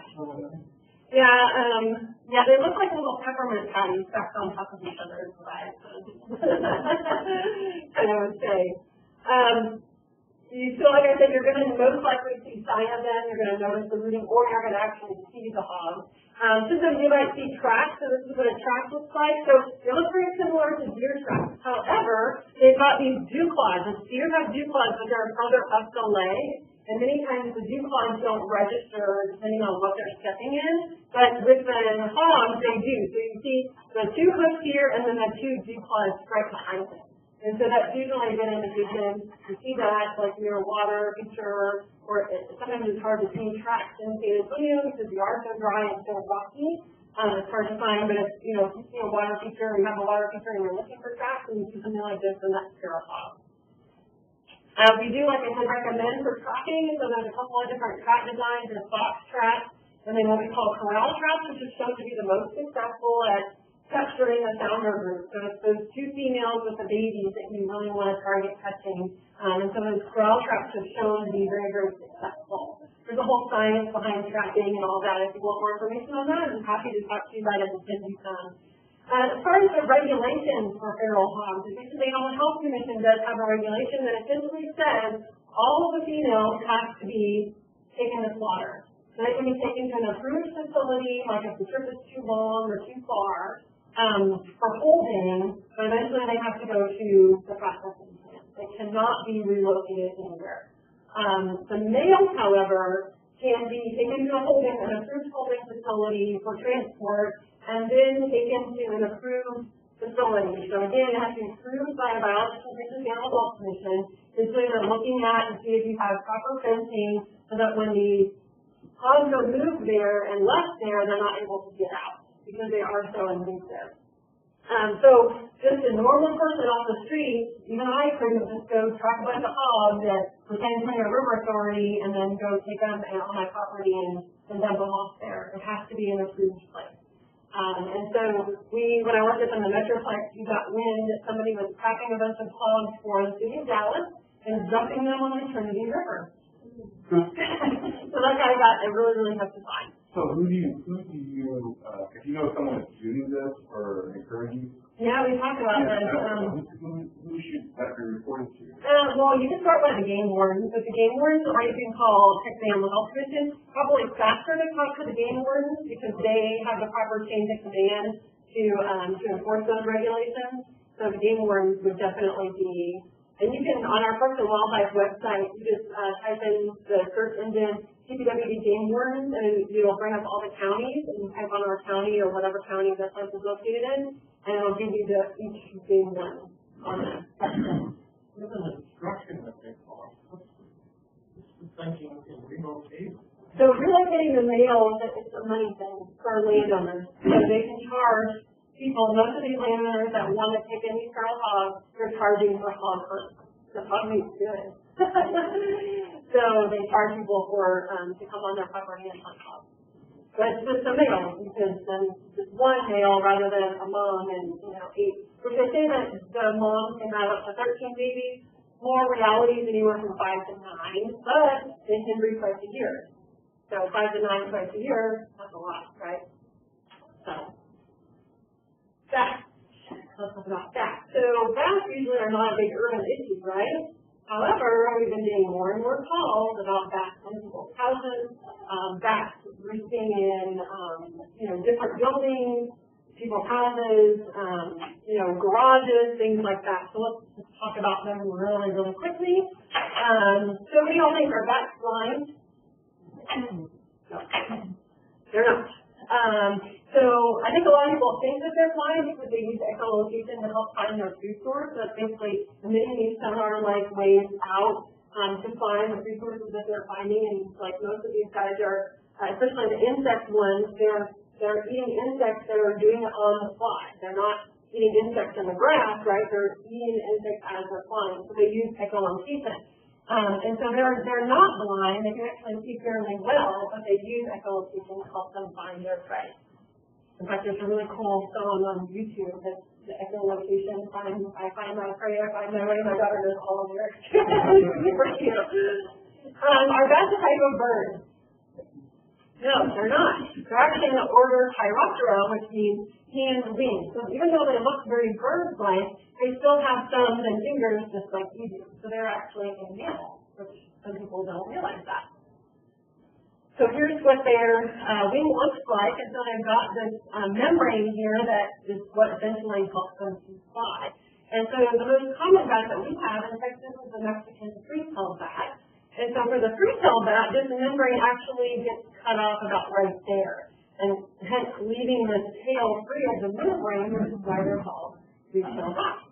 Yeah, they look like little peppermint patties stacked on top of each other is what I would say. So like I said, you're going to most likely see sign of them, you're going to notice the rooting, or you're going to actually see the hog. Sometimes you might see tracks, so this is what a track looks like. So they look very similar to deer tracks. However, they've got these dew claws. The deer have dew claws, but they're further up the leg. And many times the dew claws don't register depending on what they're stepping in, but with the hogs, they do. So you see the 2 hooves here and then the 2 dew claws right behind them. And so that's usually a good indication. You see that like near a water feature, or sometimes it's hard to see tracks in San Antonio because the are so dry and so rocky. It's hard to find, but if you see a water feature, you have a water feature and you're looking for tracks and you see something like this, then that's feral hog. We do, like I said, recommend for tracking. So there's a couple of different trap designs. There's box traps, and then what we call corral traps, which is shown to be the most successful at capturing a founder group. So it's those 2 females with the babies that you really want to target catching. And so those corral traps have shown to be very, very successful. There's a whole science behind trapping and all that. If you want more information on that, I'm happy to talk to you about it and send you some. As far as the regulations for feral hogs, the Animal Health Commission does have a regulation that essentially says all of the females have to be taken to slaughter. So they can be taken to an approved facility, like if the trip is too long or too far, for holding, but eventually they have to go to the processing plant. They cannot be relocated anywhere. The males, however, can be taken to an approved holding facility for transport, and then taken to an approved facility. So again, it has to be approved by a biological commission, Animal Health Commission. So they're looking at to see if you have proper fencing so that when the hogs are moved there and left there, they're not able to get out because they are so invasive. So just a normal person off the street, even I couldn't just go track a bunch of hogs at the San Antonio River Authority and then go take them on my property and dump them off there. It has to be an approved place. And so when I worked at the Metroplex, we got wind that somebody was tracking a bunch of hogs for the city of Dallas and dumping them on the Trinity River. So that guy got a really, really hefty fine. So who do you, if you know someone that's doing this or encouraging? Yeah, we talked about this. Who should that be reported to? Well, you can start by the game wardens. But the game wardens, or you can call Texas Animal Health Commission. Probably faster to talk to the game wardens because they have the proper chain of command to enforce those regulations. So the game wardens would definitely be. And you can, on our Parks and Wildlife website, you just type in the search engine TPWD game wardens, and it'll bring up all the counties, and you type on our county or whatever county that place is located in, and it'll give you each game warden on that section. There's an instruction that they call. What's the thinking in relocate? So relocating the mail, it's a money thing for landowners. So they can charge people, most of these landowners that want to take in these feral hogs, they're charging for hog hunt. The hog meat's good. So they charge people for to come on their property and hunt hogs. But it's just a male, because then just one male rather than a mom and 8. Which they say that the mom can have up to 13 babies. More reality is anywhere from 5 to 9, but they can breed twice a year. So 5 to 9 twice a year, that's a lot, right? So. Bats. Let's talk about bats. So bats usually are not a big urban issue, right? However, we've been getting more and more calls about bats in people's houses, bats roosting in, different buildings, people's houses, garages, things like that. So let's just talk about them really, really quickly. So what do y'all think? Are bats blind? No, they're not. So I think a lot of people think that they're blind because they use echolocation to help find their food source. So it's basically emitting these sonar-like waves out to find the food sources that they're finding. And like most of these guys are, especially the insect ones, they're eating insects that are doing it on the fly. They're not eating insects in the grass, right? They're eating insects as they're flying. So they use echolocation. And so they're not blind. They can actually see fairly well, but they use echolocation to help them find their prey. In fact, there's a really cool song on YouTube that's the echolocation. I find my prey, I find my way. My daughter knows all of lyrics. It's super cute. Are bats a type of bird? No, they're not. They're actually in the order Chiroptera, which means hand and wings. So even though they look very bird-like, they still have thumbs and fingers just like you do. So they're actually a mammal, which some people don't realize that. So here's what their wing looks like. And so they've got this membrane here that is what essentially helps them to fly. And so the most common bat that we have in Texas is the Mexican free-tailed bat. And so for the free-tailed bat, this membrane actually gets cut off about right there. And hence leaving the tail free of the membrane, which is why they're called free-tailed bats.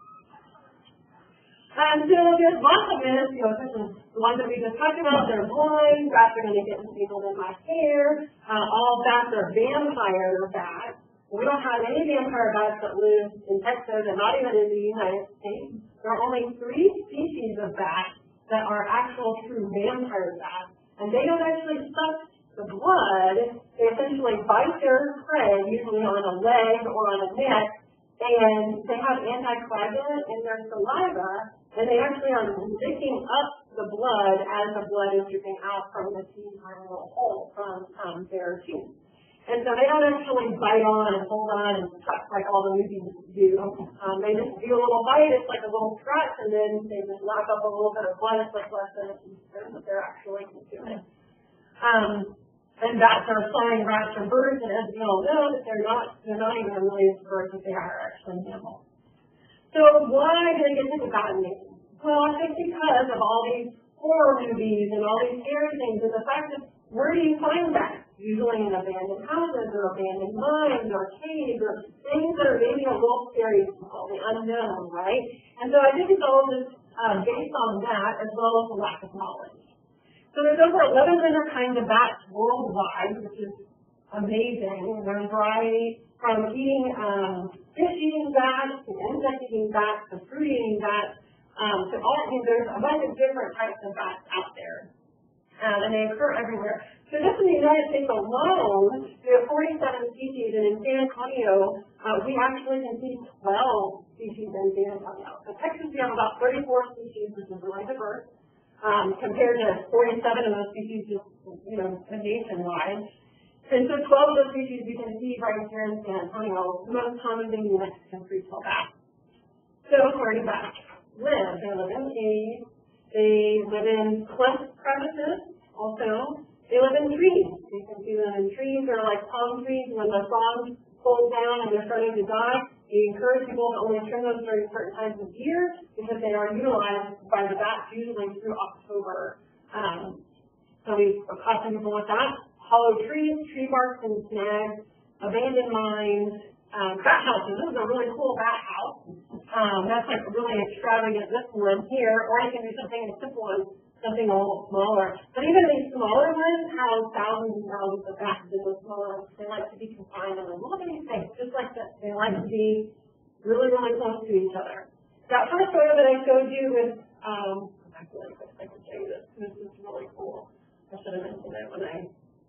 So there's lots of this, this is the ones that we just talked about. They're blind, bats are going to get entangled in my hair. All bats are vampire bats. We don't have any vampire bats that live in Texas and not even in the United States. There are only 3 species of bats that are actual true vampire bats. And they don't actually suck the blood. They essentially bite their prey, usually on a leg or on a neck, and they have anticoagulant in their saliva, and they actually are licking up the blood as the blood is dripping out from the teeth or a little hole from their teeth. And so they don't actually bite on and hold on and suck like all the movies do. They just do a little bite, it's like a little scratch, and then they just lap up a little bit of blood. It's like less than a teaspoon that they're actually consuming. And bats are flying rats or birds, and as we all know, that they're not even really birds, but they are actually mammals. So why do they get such a bad name? Well, I think because of all these horror movies and all these scary things, and the fact that where do you find bats? Usually in abandoned houses or abandoned mines or caves or things that are maybe a little scary to people, the unknown, right? And so I think it's all just based on that as well as a lack of knowledge. So there's over 1,100 kinds of bats worldwide, which is amazing. There's a variety from fish-eating bats to insect-eating bats to fruit-eating bats to all. There's a bunch of different types of bats out there, and they occur everywhere. So just in the United States alone, we have 47 species, and in San Antonio, we actually can see 12 species in San Antonio. So Texas, we have about 34 species, which is really diverse. Compared to 47 of those species just, nationwide. And so 12 of those species you can see right here in San Antonio, the most common being the Mexican free-tailed bat. So where do bats live? They live in caves. They live in cliff crevices also. They live in trees. You can see them in trees. They're like palm trees. When the fronds fold down and they're starting to die, we encourage people to only trim those during certain times of year because they are utilized by the bats usually through October. So we caution people with that. Hollow trees, tree barks and snags, abandoned mines, bat houses. This is a really cool bat house. That's like really extravagant, this one here, or you can do something as simple as something a little smaller. But even these smaller ones have thousands and thousands of bats in those smaller ones. They like to be confined in a little bitty space, just like this. They like to be really, really close to each other. That first photo that I showed you is, I feel like I can show you this. This is really cool. I should have mentioned it when I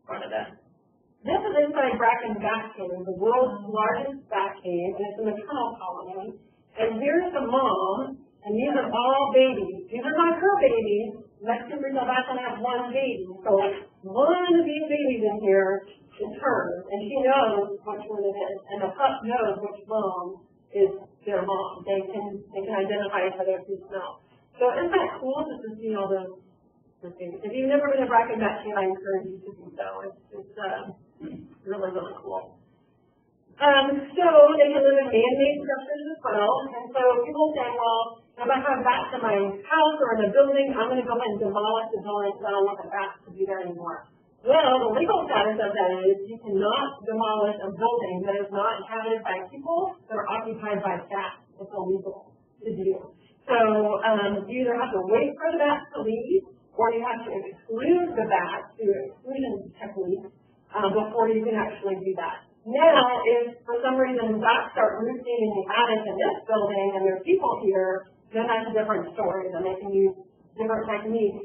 brought it up. This is inside Bracken's Bat Cave, the world's largest bat cave, and it's a maternal colony. And here's the mom, and these are all babies. These are not her babies. Mexican free-tailed bats only have one baby. So one of these babies in here is hers, and she knows which one it is. And the pup knows which mom is their mom. They can identify each other through smell. So isn't that cool just to see all those things? If you've never been to Bracken Bat Cave, I encourage you to do so. It's really, really cool. So they can live in man-made structures as well. And so people say, well, if I have bats in my house or in a building, I'm going to go ahead and demolish the building because I don't want the bats to be there anymore. Well, the legal status of that is you cannot demolish a building that is not inhabited by people that are occupied by bats. It's illegal to do. So you either have to wait for the bats to leave, or you have to exclude the bats through exclusion techniques before you can actually do that. Now, if for some reason bats start roosting in the attic in this building and there's people here, then that's a different story. Then they can use different techniques,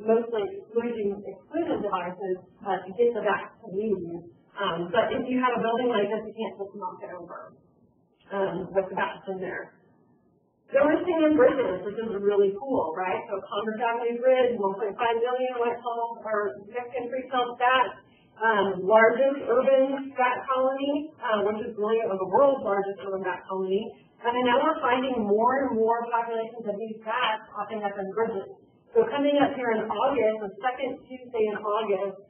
mostly exclusion devices to get the bats to leave. But if you have a building like this, you can't just knock it over with the bats in there. There were sand bridges, which is really cool, right? So Commerce Avenue Bridge, 1.5 million Mexican free-tailed bats. Largest urban bat colony, which is really the world's largest urban bat colony. And then now we're finding more and more populations of these bats popping up in bridges. So coming up here in August, the second Tuesday in August,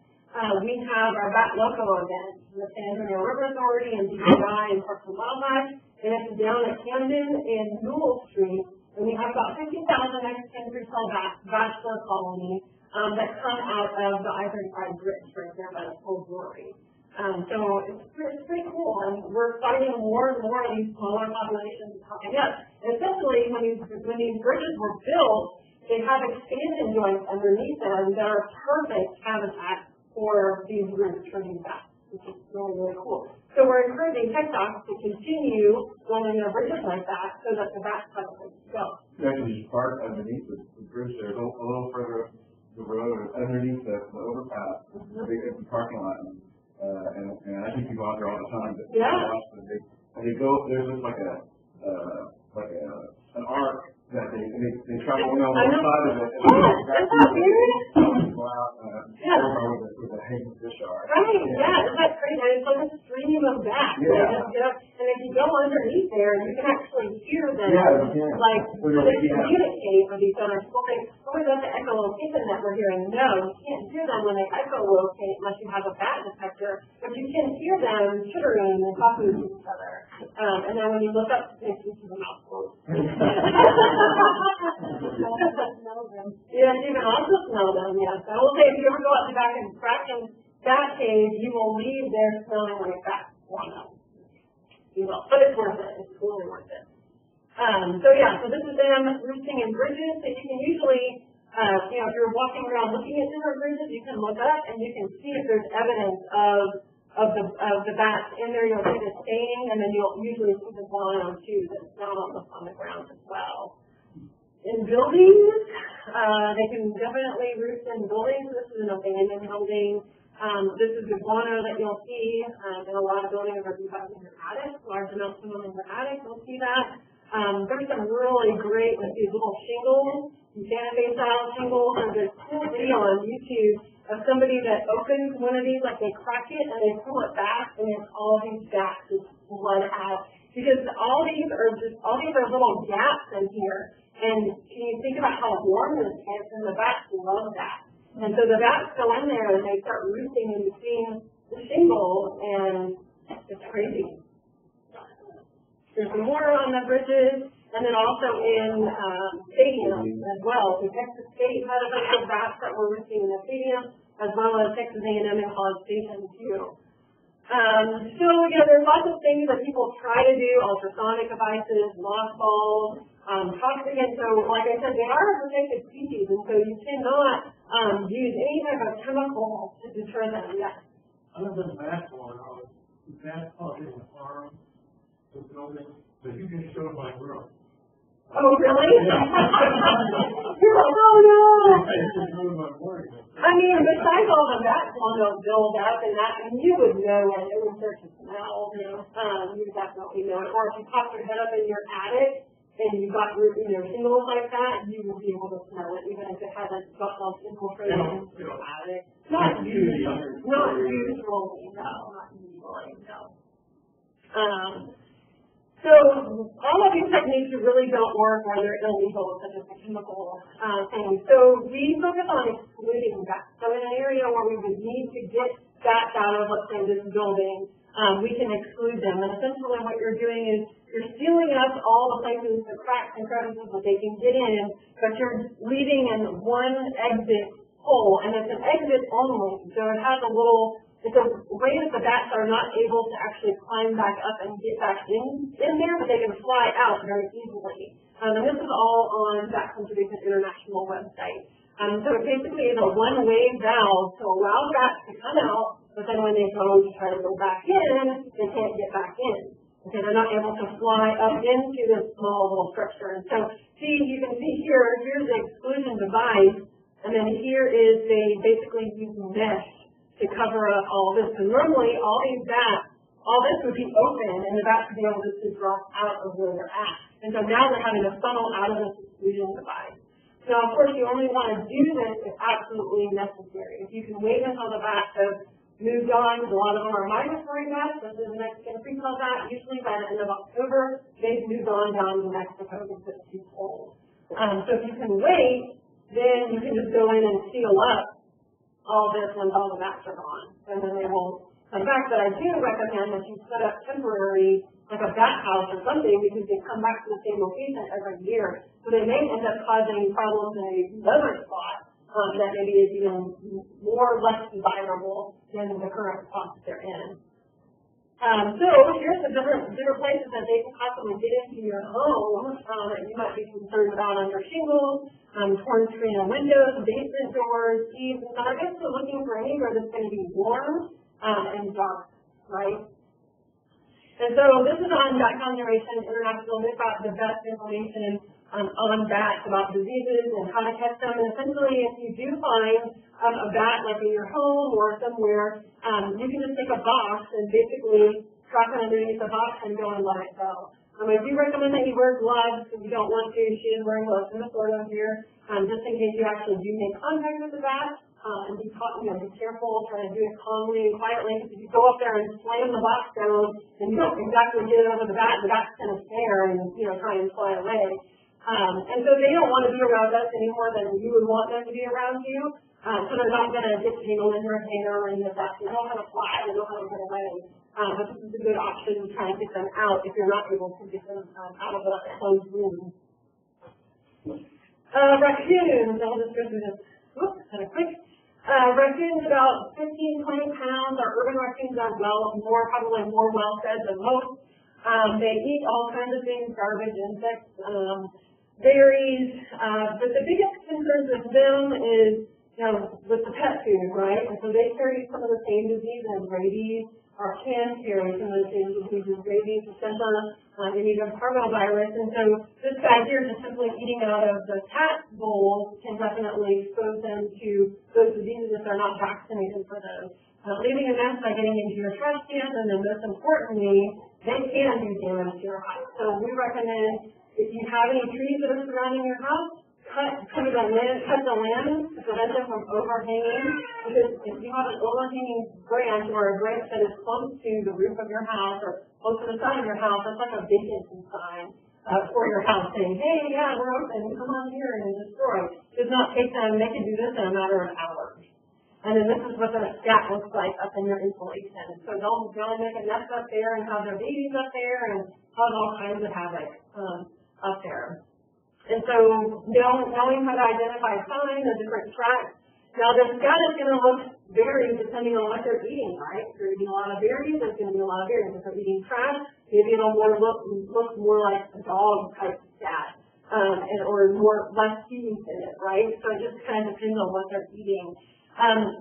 we have our Bat Loco event, the San Antonio River Authority and DPI and Parks and Wildlife. And it's down at Camden and Newell Street. And we have about 50,000 Mexican free-tailed bachelor colonies that come out of the I-35 bridge right there by the Cold Brewery. So it's pretty cool. And we're finding more and more of these smaller populations coming up. And essentially, when these bridges were built, they have expansion joints underneath them that are perfect habitat for these roots for these bats, which is really, really cool. So we're encouraging TechDocs to continue building their bridges like that so that the bats have a place to go. Actually, just park underneath the bridge there, a little further up the road, underneath the overpass, the big empty parking lot. And I think you go out there all the time. But they go, there's just like an arc that they travel on one side of it. And go out with a hanging fish arc. Right, isn't that crazy? It's like a stream of bats. And if you go underneath there, you can actually hear them, like, they communicate with each other. So what is that the echolocate that we're hearing? No, you can't hear them when they echolocate unless you have a bat detector, but you can hear them chittering and talking to each other. And then when you look up, you can see the mouth closed. Yeah, you can also smell them, yes. I will say, if you ever go out to Bracken's Bat Cave, you will leave there smelling like bat guano. You will, but it's worth it. It's totally worth it. So this is them roosting in bridges. So you can usually, if you're walking around looking at different bridges, you can look up and you can see if there's evidence of the bats in there. You'll see the staining, and then you'll usually see the guano too that's not on the ground as well. In buildings, they can definitely roost in buildings. This is an abandoned building. This is the guano that you'll see in a lot of buildings where you have in your attic, large amounts of them in your attic. You'll see that. There's some really great with these little shingles, Santa Fe style shingles. There's a cool video on YouTube of somebody that opens one of these, like they crack it and they pull it back, and then all these gaps just blood out. Because all these are little gaps in here. And can you think about how warm this is? And the bats love that. And so the bats go in there and they start roosting in between the shingles, and it's crazy. There's more on the bridges, and then also in stadiums as well. So Texas State had a bunch of bats that were roosting in the stadium, as well as Texas A&M and College Station too. So, there's lots of things that people try to do, ultrasonic devices, mothballs, toxic, and so, like I said, they are a protected species, and so you cannot use any type of chemical to deter them. Yes. Other than that one, that's causing harm to buildings, but you can show my girl. Oh, really? You're like, oh no! I mean, besides all the bats on those build up and that, and you would know it. It would start to smell. You would definitely know it. Or if you pop your head up in your attic and you got shingles like that, you would be able to smell it, even if it hasn't got all infiltrated into your attic. Not usually. Not usually. No, not usually. No. So all of these techniques really don't work where they're illegal, such as the chemical thing. So we focus on excluding bats. So in an area where we would need to get bats out of, let's say, this building, we can exclude them. And essentially what you're doing is you're sealing up all the places, the cracks and crevices that they can get in, but you're leaving in one exit hole, and it's an exit only. So it has it's a way that the bats are not able to actually climb back up and get back in there, but they can fly out very easily. And this is all on Bat Conservation International website. So it basically is a one-way valve to allow bats to come out, but then when they go to try to go back in, they can't get back in. Okay, they're not able to fly up into this small little structure. And so, you can see here's the exclusion device, and then here is they basically use mesh to cover up all this. And normally, all these bats, all this would be open, and the bats would be able to drop out of where they're at. And so now they're having to funnel out of this exclusion device. Now, of course, you only want to do this if absolutely necessary. If you can wait until the bats have moved on, because a lot of them are migratory bats, this is the Mexican freecell bat. Usually by the end of October, they've moved on down to Mexico because it's too cold. So if you can wait, then you can just go in and seal up all this when all the bats are gone, and then they won't come back. But I do recommend that you set up temporary, like a bat house or something, because they come back to the same location every year. So they may end up causing problems in another spot that maybe is even more less desirable than the current spot that they're in. So here's the different places that they can possibly get into your home that you might be concerned about under shingles, torn screen and windows, basement doors, eaves. And I guess we're looking for anywhere that's going to be warm and dark, right? And so this is on Bat Conservation International. They've got the best information on bats, about diseases and how to catch them. And essentially, if you do find a bat like in your home or somewhere, you can just take a box and basically trap it underneath the box and go and let it go. I do recommend that you wear gloves if you don't want to. She is wearing gloves in the photo here, just in case you actually do make contact with the bat. And be careful, try to do it calmly and quietly, because if you go up there and slam the box down and you don't exactly get it over the bat's going to stare and, try and fly away. And so they don't want to be around us any more than you would want them to be around you. So they're not going to get tangled in your hair or any of that. They know how to fly, they know how to get away. But this is a good option to try and get them out if you're not able to get them out of a closed room. Raccoons, I'll just go through this kind of quick. Raccoons about 15, 20 pounds. Our urban raccoons are probably more well fed than most. They eat all kinds of things, garbage, insects, berries. But the biggest concern with them is, with the pet food, right? And so they carry some of the same diseases, rabies, or can carry some of the same diseases, rabies, distemper, and even parvovirus. And so this guy here, just simply eating out of the cat bowl, can definitely expose them to those diseases if they're not vaccinated for those. Leaving a mess by getting into your trash can, and then most importantly, they can do damage to your house. So we recommend, if you have any trees that are surrounding your house, cut the limbs to prevent them from overhanging. Because if you have an overhanging branch or a branch that is close to the roof of your house or close to the side of your house, that's like a vacancy sign for your house saying, hey, yeah, we're open, come on here and destroy. It does not take them, they can do this in a matter of hours. And then this is what their scat looks like up in your insulation. So don't make a nest up there and have their babies up there and cause all kinds of havoc up there. And so knowing how to identify signs of different tracks. Now the scat is going to look varied depending on what they're eating, right? If they're eating a lot of berries, there's going to be a lot of berries. If they're eating trash, maybe it'll look more like a dog type scat, or less seeds in it, right? So it just kind of depends on what they're eating.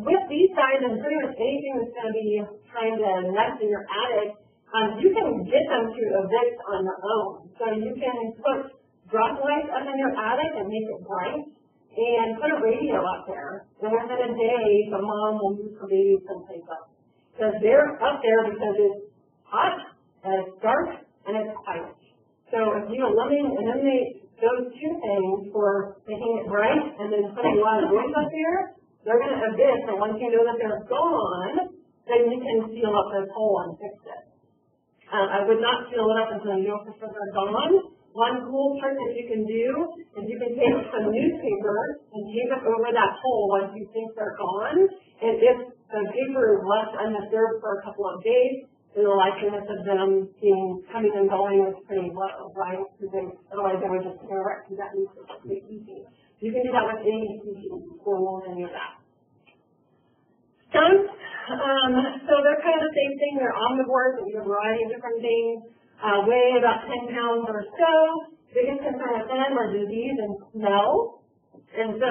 With these signs and pretty much anything that's going to be trying to nest in your attic, you can get them to evict on your own. So you can put drop lights up in your attic and make it bright, and put a radio up there. And within a day, the mom will move her baby someplace else. Because they're up there because it's hot, and it's dark, and it's quiet. So if you eliminate those two things for making it bright and then putting a lot of noise up there, they're going to evict. And once you know that they're gone, then you can seal up this hole and fix it. I would not seal it up until you know for sure they're gone. One cool trick that you can do is you can take some newspaper and tape it over that hole once you think they're gone. And if the paper is left undisturbed for a couple of days, then the likeliness of them coming and going is pretty low, right? Because otherwise they would just tear it through that newspaper pretty easy. You can do that with any species or any of that. Skunks, so they're kind of the same thing. They're omnivores and eat a variety of different things. Weigh about 10 pounds or so. Biggest concern with them are disease and smell. And so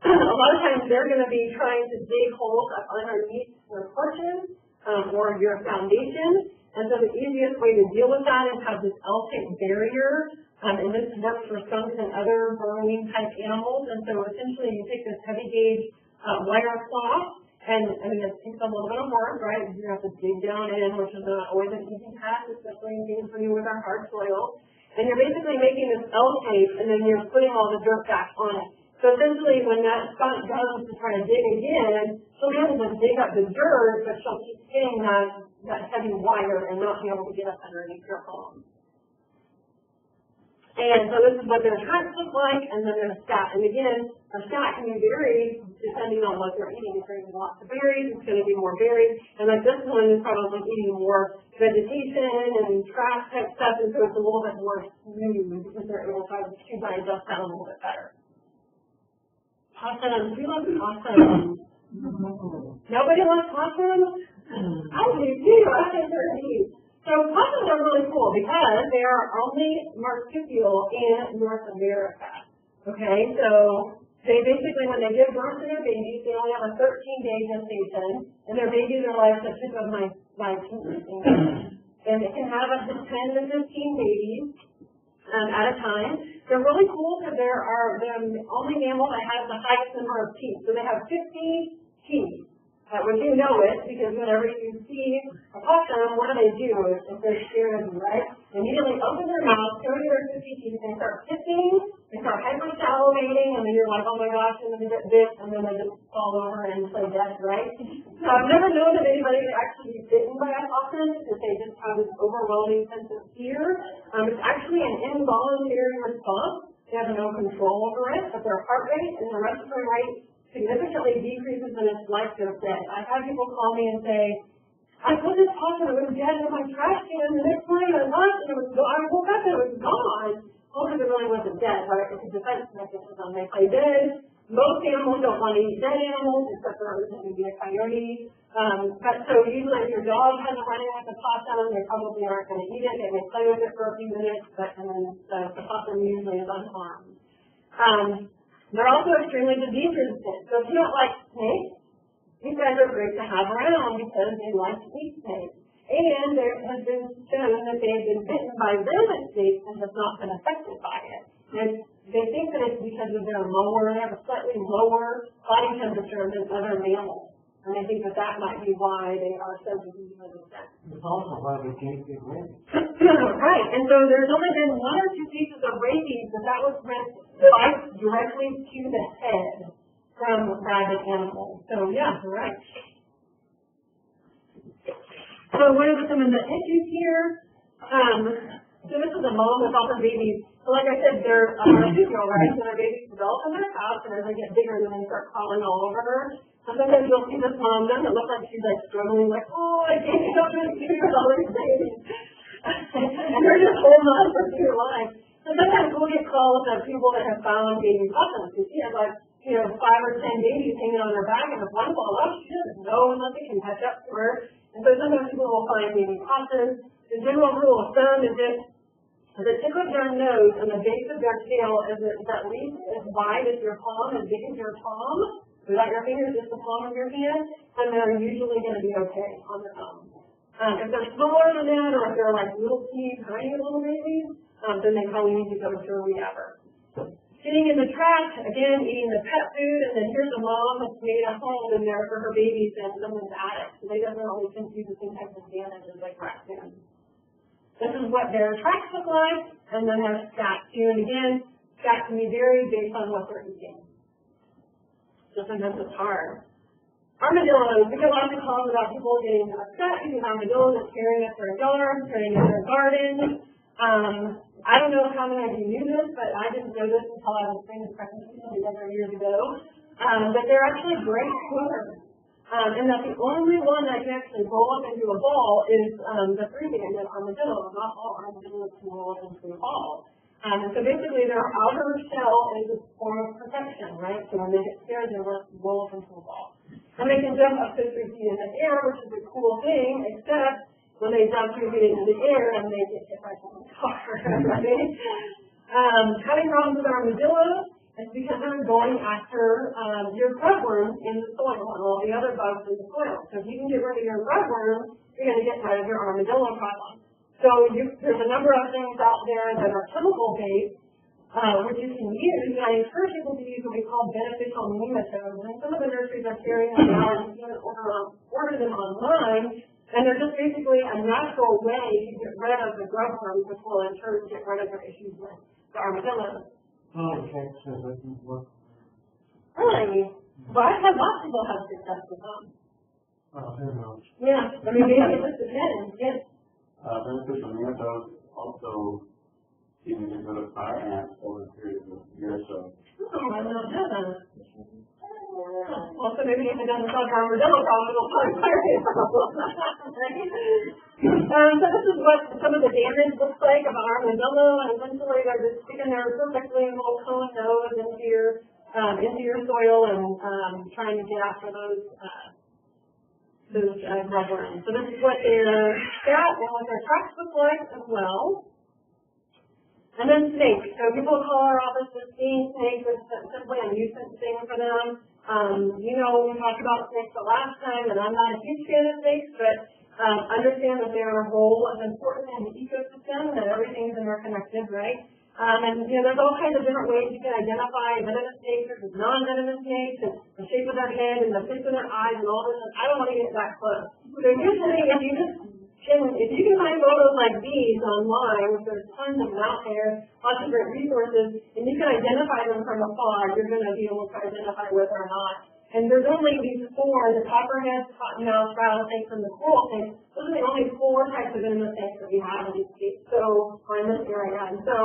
a lot of times they're going to be trying to dig holes up underneath your porches or your foundation. And so the easiest way to deal with that is have this L-shaped barrier. And this works for skunks and other burrowing type animals. And so essentially you take this heavy gauge wire cloth. And I mean, it takes a little bit of work, right? You have to dig down in, which is not always an easy task, especially in being familiar with our hard soil. And you're basically making this L shape, and then you're putting all the dirt back on it. So essentially, when that skunk goes to try to dig again, she'll be able to dig up the dirt, but she'll keep hitting that heavy wire and not be able to get up underneath your home. And so this is what their tracks look like, and then their scat. And again, a scat can be varied depending on what they're eating. If they're eating lots of berries, it's going to be more berries. And like this one is probably eating more vegetation and trash type stuff, and so it's a little bit more smooth because they're able to digest that a little bit better. Possums. Who loves possums? Nobody loves possums? I do too. I think they're neat. So possums are really cool because they are only marsupial in North America. Okay, so they basically, when they give birth to their babies, they only have a 13-day gestation, and their babies are like the tip of my finger. And they can have up to 10 to 15 babies at a time. They're really cool because they're the only mammal that has the highest number of teeth. So they have 50 teeth. When you know it, because whenever you see a possum, what do? If they're scared of you, right? They immediately open their mouth, show you their 50 teeth, and start hissing, they start hyper-salivating, and then you're like, oh my gosh, and then they get bit, and then they just fall over and play dead, right? So I've never known of anybody to actually be bitten by a possum because they just have this overwhelming sense of fear. It's actually an involuntary response. They have no control over it, but their heart rate and their respiratory rate significantly decreases when it's like they're dead. I've had people call me and say, I put this possum, it was dead in my trash can, the next morning I looked and I woke up and it was gone. Well, because it really wasn't dead, right? It's a defense mechanism. They play dead. Most animals don't want to eat dead animals, except for maybe a coyote. But so usually if your dog has a run-in with a possum, they probably aren't going to eat it. They may play with it for a few minutes, but and then the possum usually is unharmed. They're also extremely disease resistant. So if you don't like snakes, these guys are great to have around because they like to eat snakes. And there has been shown that they have been bitten by venomous snakes and have not been affected by it. And they think that it's because of their they have a slightly lower body temperature than other mammals. And I think that might be why they are so disease resistant. It's also why they can't get rabies. Right, and so there's only been 1 or 2 cases of rabies, but that was spiked directly to the head from rabid animals. So yeah, you're right. So what are some of the issues here? So this is a mom with all her babies. So like I said, they're marsupial, right? So their babies develop in their house, and as they get bigger, then they start crawling all over her. And sometimes you'll see this mom, doesn't look like she's like struggling, like, oh, I can't help it, with all these babies. And they're just holding on for dear life. So sometimes we'll get calls of people that have found baby puppets. She has like, 5 or 10 babies hanging on her back, and if one falls off, she doesn't know, and nothing can catch up to her. And so sometimes people will find baby puppets. The general rule of thumb is that the tip of their nose and the base of their tail is at least as wide as your palm, as big as your palm, without your fingers, just the palm of your hand, and they're usually going to be okay on their own. If they're smaller than that, or if they're like little teeny, tiny little babies, then they probably need to go to a rehabber. Sitting in the trash, again, eating the pet food, and then here's a mom that's made a home in there for her babies and someone's attic. So they don't always do the same type of damage as like rats do. This is what their tracks look like, and then their stats too. And again, stats can be varied based on what they're eating. So sometimes it's hard. Armadillos. We get lots of calls about people getting upset because armadillos are tearing up their yards, tearing up their gardens. I don't know how many of you knew this, but I didn't know this until I was doing this presentation a number of years ago. But they're actually great swimmers. And that the only one that can actually roll up into a ball is the three-banded armadillo. Not all armadillos can roll up into a ball. And so basically their outer shell is a form of protection, right? So when they get scared, they roll up into a ball. And they can jump up to 3 feet in the air, which is a cool thing, except when they jump 3 feet into the air and they get hit by someone's car, right? Having problems with armadillos is because they're going after your grubworms in the soil and all the other bugs in the soil. So if you can get rid of your grubworms, you're going to get rid of your armadillo problem. So there's a number of things out there that are chemical-based, which you can use. And I encourage people to use what we call beneficial nematodes. And some of the nurseries are carrying them out, and you can order them online. And they're just basically a natural way to get rid of the grubworms, which will in turn get rid of your issues with the armadillos. Oh, okay, so that can work. Really? Well, I've had lots of people have success with them. Oh, who knows? Yeah, I mean, maybe it just depends. Yes. Beneficial nematodes also even get rid of fire ants over a period of a year or so. Oh, I don't know that. Well, so maybe if it doesn't solve our armadillo problem, it'll solve fire ant problem. So this is what some of the damage looks like of an armadillo, and essentially they're just sticking their perfectly little cone nose into your soil and trying to get after those grubworms. So this is what their stat and what their tracks look like as well. And then snakes. So people call our office just seeing snakes is simply a nuisance thing for them. We talked about snakes the last time, and I'm not a huge fan of snakes, but understand that their role is important in the ecosystem, that everything's interconnected, right? And there's all kinds of different ways you can identify venomous snakes versus non-venomous snakes, and the shape of their head and the shape of their eyes and all this. I don't want to get that close. So usually, if you can find photos like these online, which there's tons of them out there, lots of great resources, and you can identify them from afar, you're going to be able to identify whether or not. And there's only these 4, the copperheads, cottonmouth, rattlesnakes, and the coral snakes. Those are the only 4 types of venomous snakes that we have in these states, so, or in this area. And so,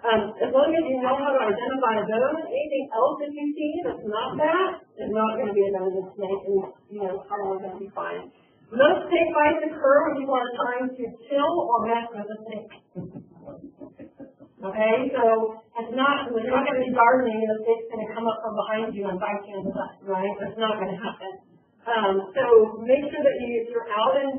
as long as you know how to identify those, anything else that you see that's not that is not going to be a venomous snake, and probably going to be fine. Most snake bites occur when people are trying to kill or mess with a snake. Okay, so it's not going to be gardening and the snake's going to come up from behind you and bite you in the butt, right? That's not going to happen. So make sure that if you're out on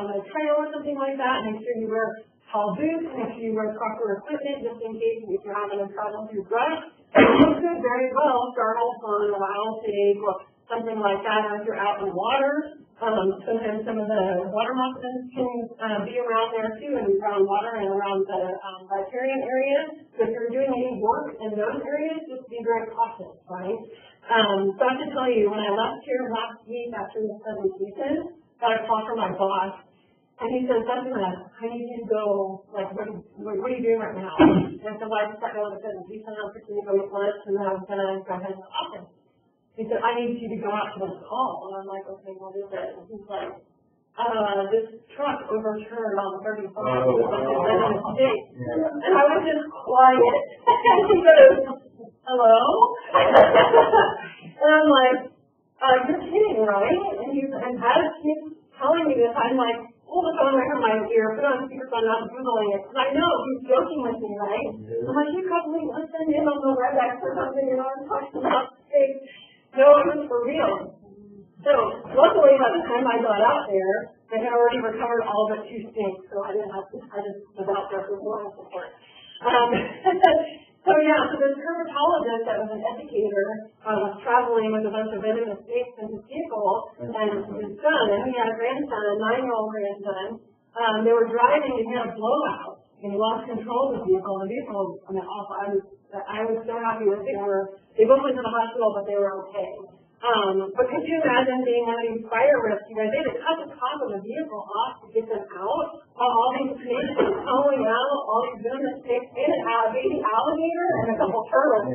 a trail or something like that, make sure you wear tall boots, make sure you wear proper equipment just in case if you're having a problem through brush. You could very well startle for a rattlesnake or something like that, or if you're out in water, Sometimes some of the water moccasins can be around there too, and around water and around the riparian area. So if you're doing any work in those areas, just be very cautious, right? So I have to tell you, when I left here last week after the presentation, got a call from my boss, and he says, Jessica, I need you to go, like, what are you doing right now? And I said, well, I just got done with the presentation, I'm fixing to go to lunch, and then I'm going to go ahead to the office. He said, I need you to go out to this call. And I'm like, okay, what is it? And he's like, this truck overturned on 34th State. And I was just quiet. And he goes, hello? And I'm like, you're kidding, right? And as he's telling me this, I'm like, pull the phone right from my ear, put it on speakerphone, and I'm Googling it. Because I know he's joking with me, right? I'm like, you probably listened in on the WebEx or something, you know, I'm talking about things. No, it was for real. So, luckily, by the time I got out there, they had already recovered all but 2 stinks, so I just was out there for moral support. So this herpetologist that was an educator was traveling with a bunch of venomous snakes in his vehicle, and his son, and he had a grandson, a 9-year-old grandson. They were driving, and he had a blowout, and he lost control of the vehicle. The vehicle, I mean, awful. I was so happy that they both went to the hospital, but they were okay. But could you imagine being one of these fire rescue guys? They had to cut the top of the vehicle off to get them out, while all these snakes were falling out, all these venomous snakes, and a baby alligator and a couple turtles.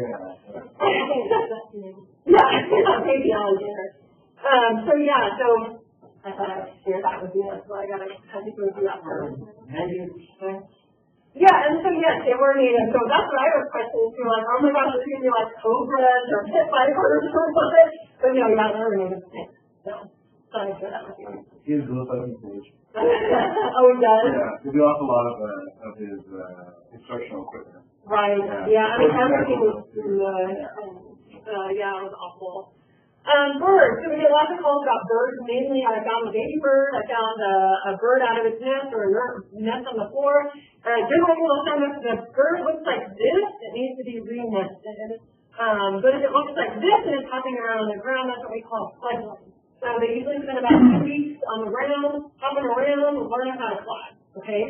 Yeah, baby alligator. So I thought I'd share that with you. So I had to go through that first. Yeah, and so yes, they were native. So that's what I was questioning too. Like, oh my gosh, it's going to be like cobras or pit vipers or something. But no, yeah, they were native snakes. So I share that with you. He has a little fucking stage. Oh, he does? Yeah, we do off a lot of his instructional equipment. Right. Yeah, I mean, everything was it was awful. Birds. So we get lots of calls about birds. Mainly, I found a baby bird. I found a bird out of its nest or a nest on the floor. Generally, most times if the bird looks like this, it needs to be re-nested. But if it looks like this and it's hopping around on the ground, that's what we call fledgling. So they usually spend about 2 weeks on the ground, hopping around, learning how to fly. Okay?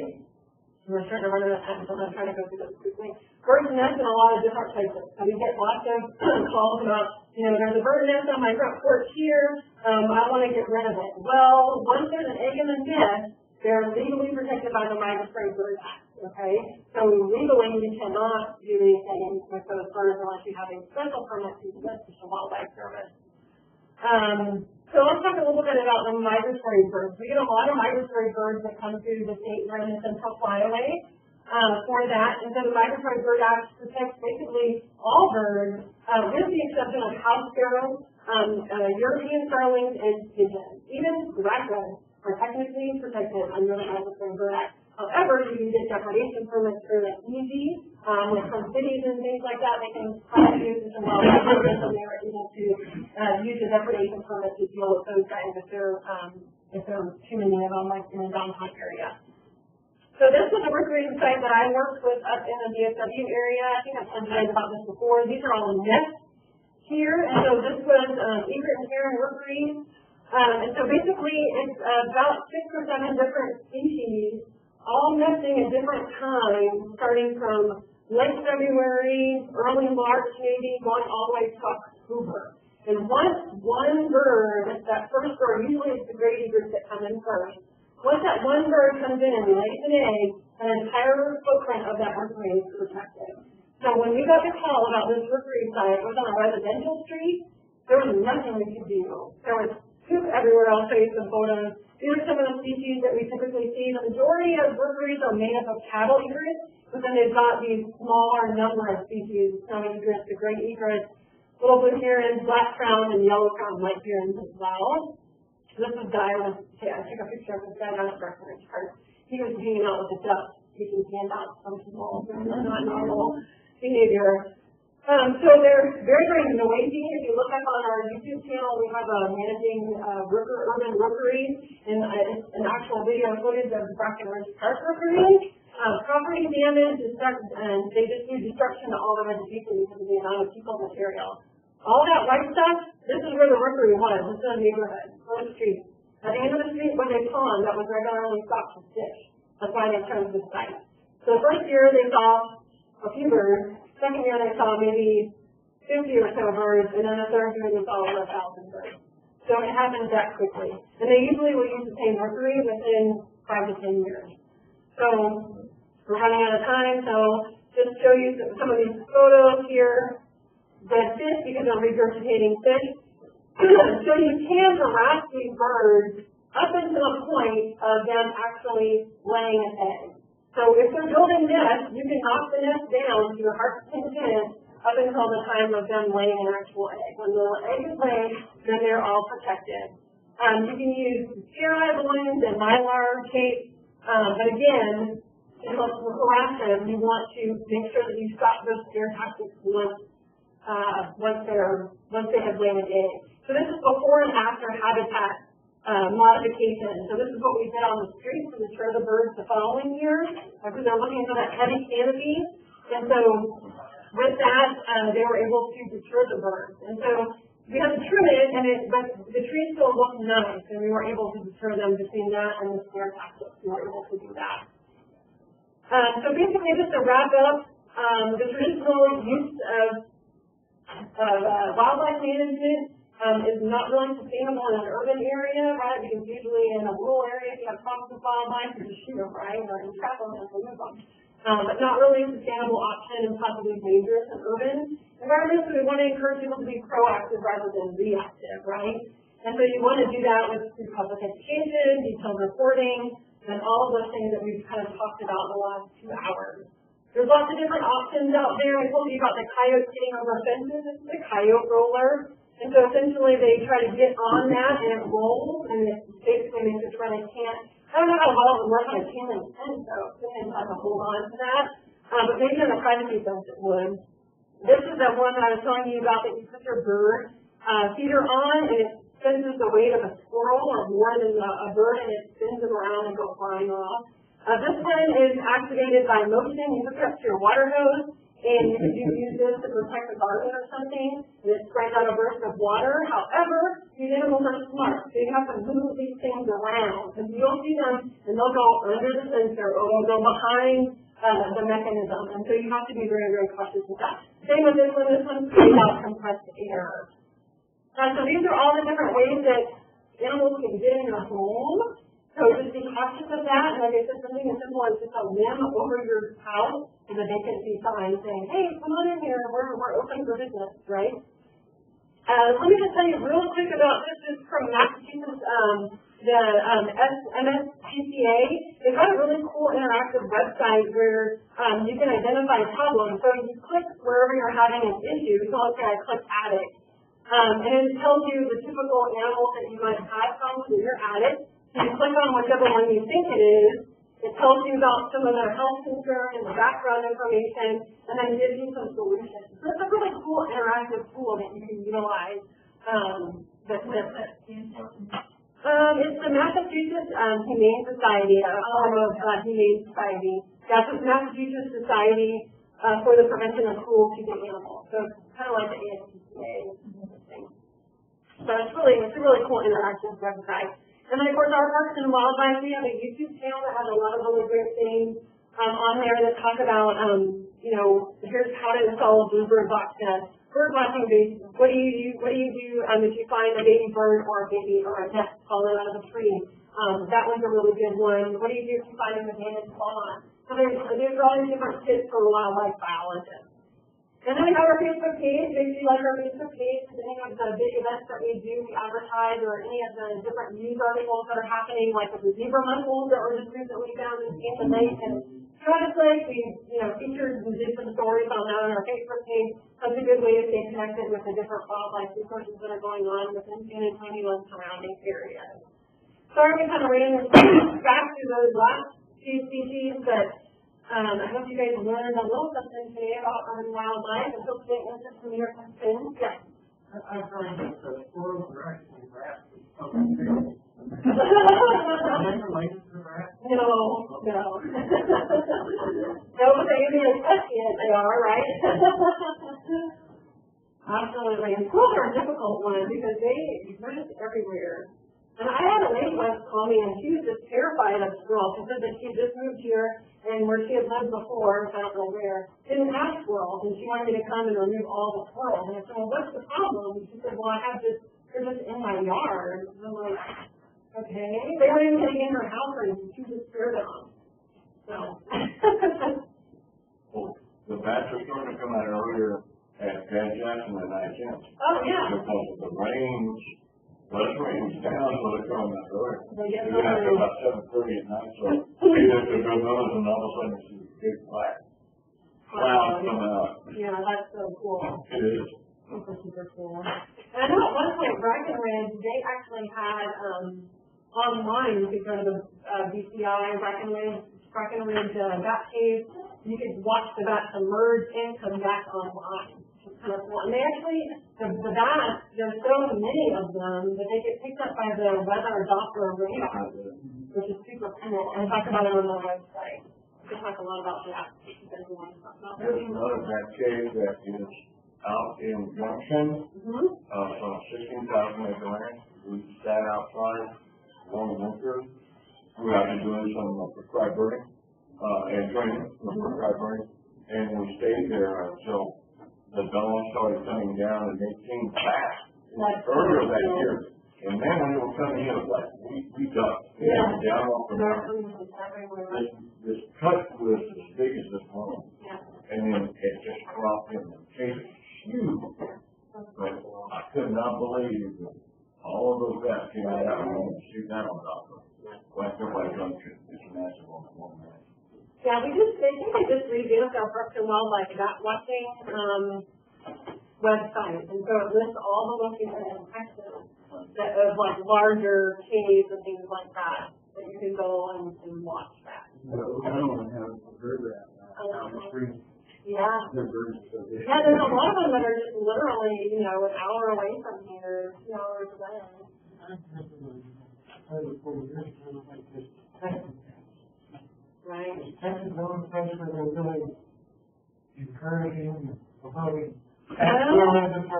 We're starting to run out of time, so I'm going to try to go through this quickly. Birds nest in a lot of different places. So we get lots of calls about, there's a bird nest on my front porch here. I want to get rid of it. Well, once there's an egg in the nest, they're legally protected by the Migratory Bird Act. Okay? So legally, you cannot do anything with those birds unless you have a special permit through the Fish and Wildlife Service. So let's talk a little bit about the migratory birds. We get a lot of migratory birds that come through the state during the central flyway for that. And so the Migratory Bird Act protects basically all birds, with the exception of house sparrows, European starlings, and pigeons. Even raccoons are technically protected under the Migratory Bird Act. However, you can get depredation permits fairly easy. With some cities and things like that, they can use some wildlife service, and they were able to use a depredation permit to deal with those guys if there are too many of them, like in the downtown area. So this was a rookery site that I worked with up in the DFW area. I think I've told you guys about this before. These are all nests here, and so this was egret and heron rookery. And so basically, it's about 6 or 7 different species, all nesting at different times, starting from late February, early March maybe, going all the way to October. And once one bird, that first bird, usually it's the gray egrets that come in first, once that one bird comes in and lays an egg, an entire footprint of that rookery is protected. So when we got the call about this rookery site, it was on a residential street, there was nothing we could do. There was poop everywhere. I'll show you some photos. These are some of the species that we typically see. The majority of rookeries are made up of cattle egrets, but then they've got these smaller number of species, snowy egrets, the gray egrets, little blue herons, black crown, and yellow crown white herons as well. This is a guy I took a picture of this guy down at Breckenridge Park. He was hanging out with the ducks, taking handouts from people. Not normal behavior. So they're very, very noisy. If you look up on our YouTube channel, we have a managing urban rookery, and it's an actual video footage of the Breckenridge Park rookery. Property damage, and they just do destruction to all the vegetation because of the amount of people material. All that white stuff, this is where the rookery was. This is a neighborhood, on the street. That pond that was regularly stocked with fish. That's why they chose this site. So the first year they saw a few birds. Second year they saw maybe 50 or so birds, and then the third year they saw over 1,000 birds. So it happens that quickly. And they usually will use the same nursery within 5 to 10 years. So we're running out of time, so just show you some of these photos here. Dead fish because they're regurgitating fish. So you can harass these birds up until the point of them actually laying an egg. So if they're building nests, you can knock the nest down to your heart's content up until the time of them laying an actual egg. When the egg is laid, then they're all protected. You can use sterile balloons and mylar tape, but again, to help harass them, you want to make sure that you stop those scare tactics once they have laid an egg. So this is before and after habitat modification. So this is what we did on the streets to deter the birds the following year, because they're looking for that heavy canopy. And so with that, they were able to deter the birds. And so we had to trim it, but the trees still looked nice, and we were able to deter them between that and the scare tactics. We were able to do that. So basically, just to wrap up, the traditional use of wildlife management is not really sustainable in an urban area, right? Because usually in a rural area, if you have problems with wildlife, you just shoot them, right? Or you trap them and remove them. But not really a sustainable option and possibly dangerous in urban environments. So we want to encourage people to be proactive rather than reactive, right? And so you want to do that through public education, detailed reporting, and all of those things that we've kind of talked about in the last 2 hours. There's lots of different options out there. I told you about the coyotes getting over fences. This is the coyote roller. And so essentially they try to get on that and it rolls, and it basically makes it where they can't. I don't know how well it would work on a chain link fence, so they can have to hold on to that. But maybe on a privacy fence it would. This is the one that I was telling you about that you put your bird feeder on, and it senses the weight of a squirrel or more than a bird, and it spins them around and goes flying off. This one is activated by motion. You hook it up to your water hose, and you can use this to protect a garden or something, and it sprays out a burst of water. However, these animals are smart, so you have to move these things around. And you'll see them, and they'll go under the sensor, or they'll go behind the mechanism. And so you have to be very, very cautious with that. Same with this one sprays out compressed air. So these are all the different ways that animals can get in your home. So just be cautious of that. And like I said, something as simple as just a limb over your house and a vacancy sign saying, hey, come on in here, we're open for business, right? Let me just tell you real quick about this. This is from Massachusetts, the MSPCA. They've got a really cool interactive website where you can identify problems. So you click wherever you're having an issue. So let's say I click addict. And it tells you the typical animals that you might have problems in your attic. So you click on whichever one you think it is. It tells you about some of their health concerns and the background information, and then gives you some solutions. So it's a really cool interactive tool that you can utilize. It's the Massachusetts Humane Society, a form of Humane Society. That's the Massachusetts Society for the Prevention of Cruelty to Animals. So it's kind of like the ASPCA. So it's a really cool interactive website. And then, of course, our Parks and Wildlife, we have a YouTube channel that has a lot of really great things on there that talk about, here's how to install a bluebird box nest. Bird watching base. What do you do if you find a baby bird or a nest falling out of a tree? That one's a really good one. What do you do if you find an abandoned pond? So there's all these different tips for wildlife biologists. And then we have our Facebook page. Make sure you like our Facebook page. Any of the big events that we do, we advertise, or any of the different news articles that are happening, like with the zebra mussels that were just recently found in the lake and Travis Lake. We, featured and did some stories on that on our Facebook page. That's a good way to stay connected with the different wildlife resources that are going on within San Antonio and surrounding areas. Sorry we kind of ran this back to those last few species, but I hope you guys learned a little something today about urban wildlife, and hopefully it answered some of your questions. Yes. I've heard that the squirrels are actually rats. Okay. Are they related to rats? No. No, but they give me a question. They are, right? Absolutely. And schools are a difficult one because they're just everywhere. And I had a lake once call called me, and she was just terrified of squirrels. She said that she just moved here, and where she had lived before, I don't know where, didn't have squirrels, and she wanted me to come and remove all the squirrels. And I said, well, what's the problem? And she said, well, I have this, they're just in my yard. And I'm like, okay. They weren't even getting in her house, and she just scared them. So. The bats are starting to come out earlier at Grand Jackson than I can. Oh, yeah. Because the rains, less rains down, so they're coming out earlier. They get They're after about 7:30 at night, so maybe they're good those, and all of a sudden you see big black clouds come out. Yeah, that's so cool. It is. Super, super cool. And I know at one point, Breckenridge, they actually had, online, you could go to the BCI, Breckenridge bat cave, you could watch the bats emerge and come back online. It's kind of cool. And they actually, the bats, there's so many of them that they get picked up by the weather Doppler radar, which is super cool. And I talk about it on their website. We can talk a lot about that. There's another bat cave that is out in Junction, from 16,000 acre land. We sat outside one winter. We were actually doing some prescribed burning, and training for prescribed burning. And we stayed there until the dawn started coming down, and they came back earlier that year. And then when they were coming in, it was like, we ducked. They came down off the mountain. This cut was as big as this one. And then it just dropped in. The cave is huge. But I could not believe that all of those bats came out and shoot down on top of it. Like everybody Junction, it's massive on the one man. Yeah, I think they just revamped our Parks and Wildlife bat watching website, and so it lists all the locations in Texas that of like larger caves and things like that you can go and watch that. I don't have heard that. Yeah. Yeah, there's a lot of them that are just literally, an hour away from here, 2 hours away. Right. Texas is one place where they're really encouraging, promoting. No, I don't think so.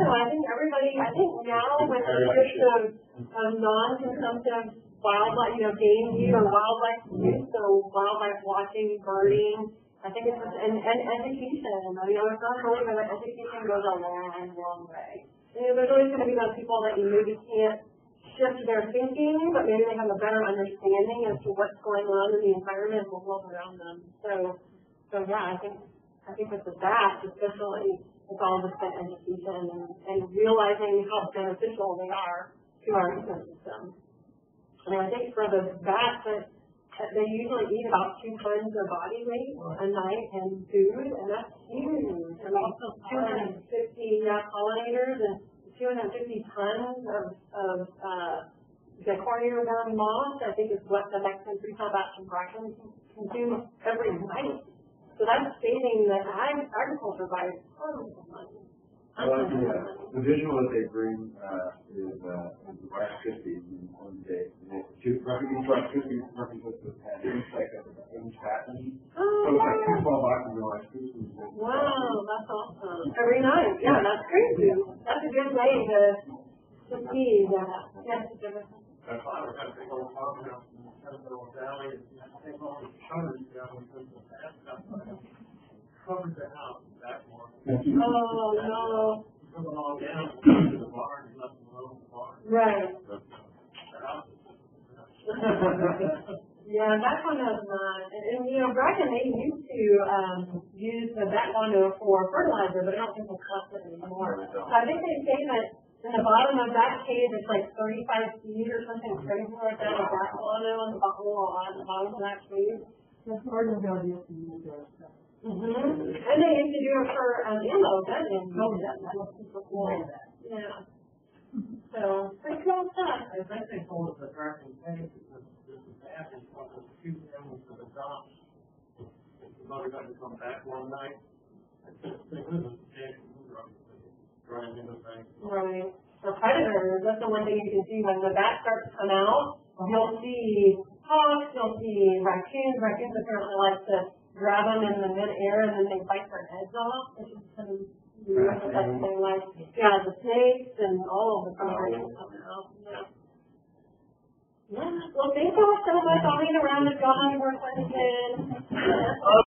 I think now with the shift of non-consumptive wildlife, game view or wildlife use, so wildlife watching, birding, I think it's, and education. It's not really, but education goes a long, long way. There's always going to be those people that you maybe can't shift their thinking, but maybe they have a better understanding as to what's going on in the environment and the world around them. So yeah, I think with the bats, especially, it's all just been education and realizing how beneficial they are to our ecosystem. I think for the bats, they usually eat about 2 tons of body weight a night in food, and that's huge. And also 250 pollinators and 250 tons of the cornier worm moss, I think is what the Mexican free-tail bats and brackens consume every night. So that's saving the agriculture by tons of money. The visual that they bring is Rock 50 in one day. Rock 50 represents the each like each pattern. So it's like 2 small boxes and like 2 small boxes. Wow, that's awesome. Every night. Yeah, that's crazy. That's a good way to see that. Yes, That's why we're going to take all the farm down from the Seminole Valley and take all the shutters down because the bad stuff covers the house back more. Oh, no. Coming all down to the barn and nothing below the barn. Right. The house is yeah, that one has not. And Bracken, they used to use the bat guano for fertilizer, but I don't think they'll collect it anymore. So I think they say that in the bottom of that cave, it's like 35 feet or something crazy like that of bat guano on the bottom of that cave. That's part of the idea to use that stuff. And they used to do it for ammo, that was super cool. Yeah. So, pretty cool stuff. I think they told us that Bracken Cave is the bathroom for the 2 families for the dogs. The mother got to come back one night. They live in the cave running into things. Right. For predators, that's the one thing you can see when the bats start to come out. You'll see hawks, you'll see raccoons. Raccoons apparently like to grab them in the mid-air and then they bite their heads off, which is some the snakes and all of the predators coming out. Yeah. Yeah, well, thank you all so much. I'll hang around if y'all have more questions.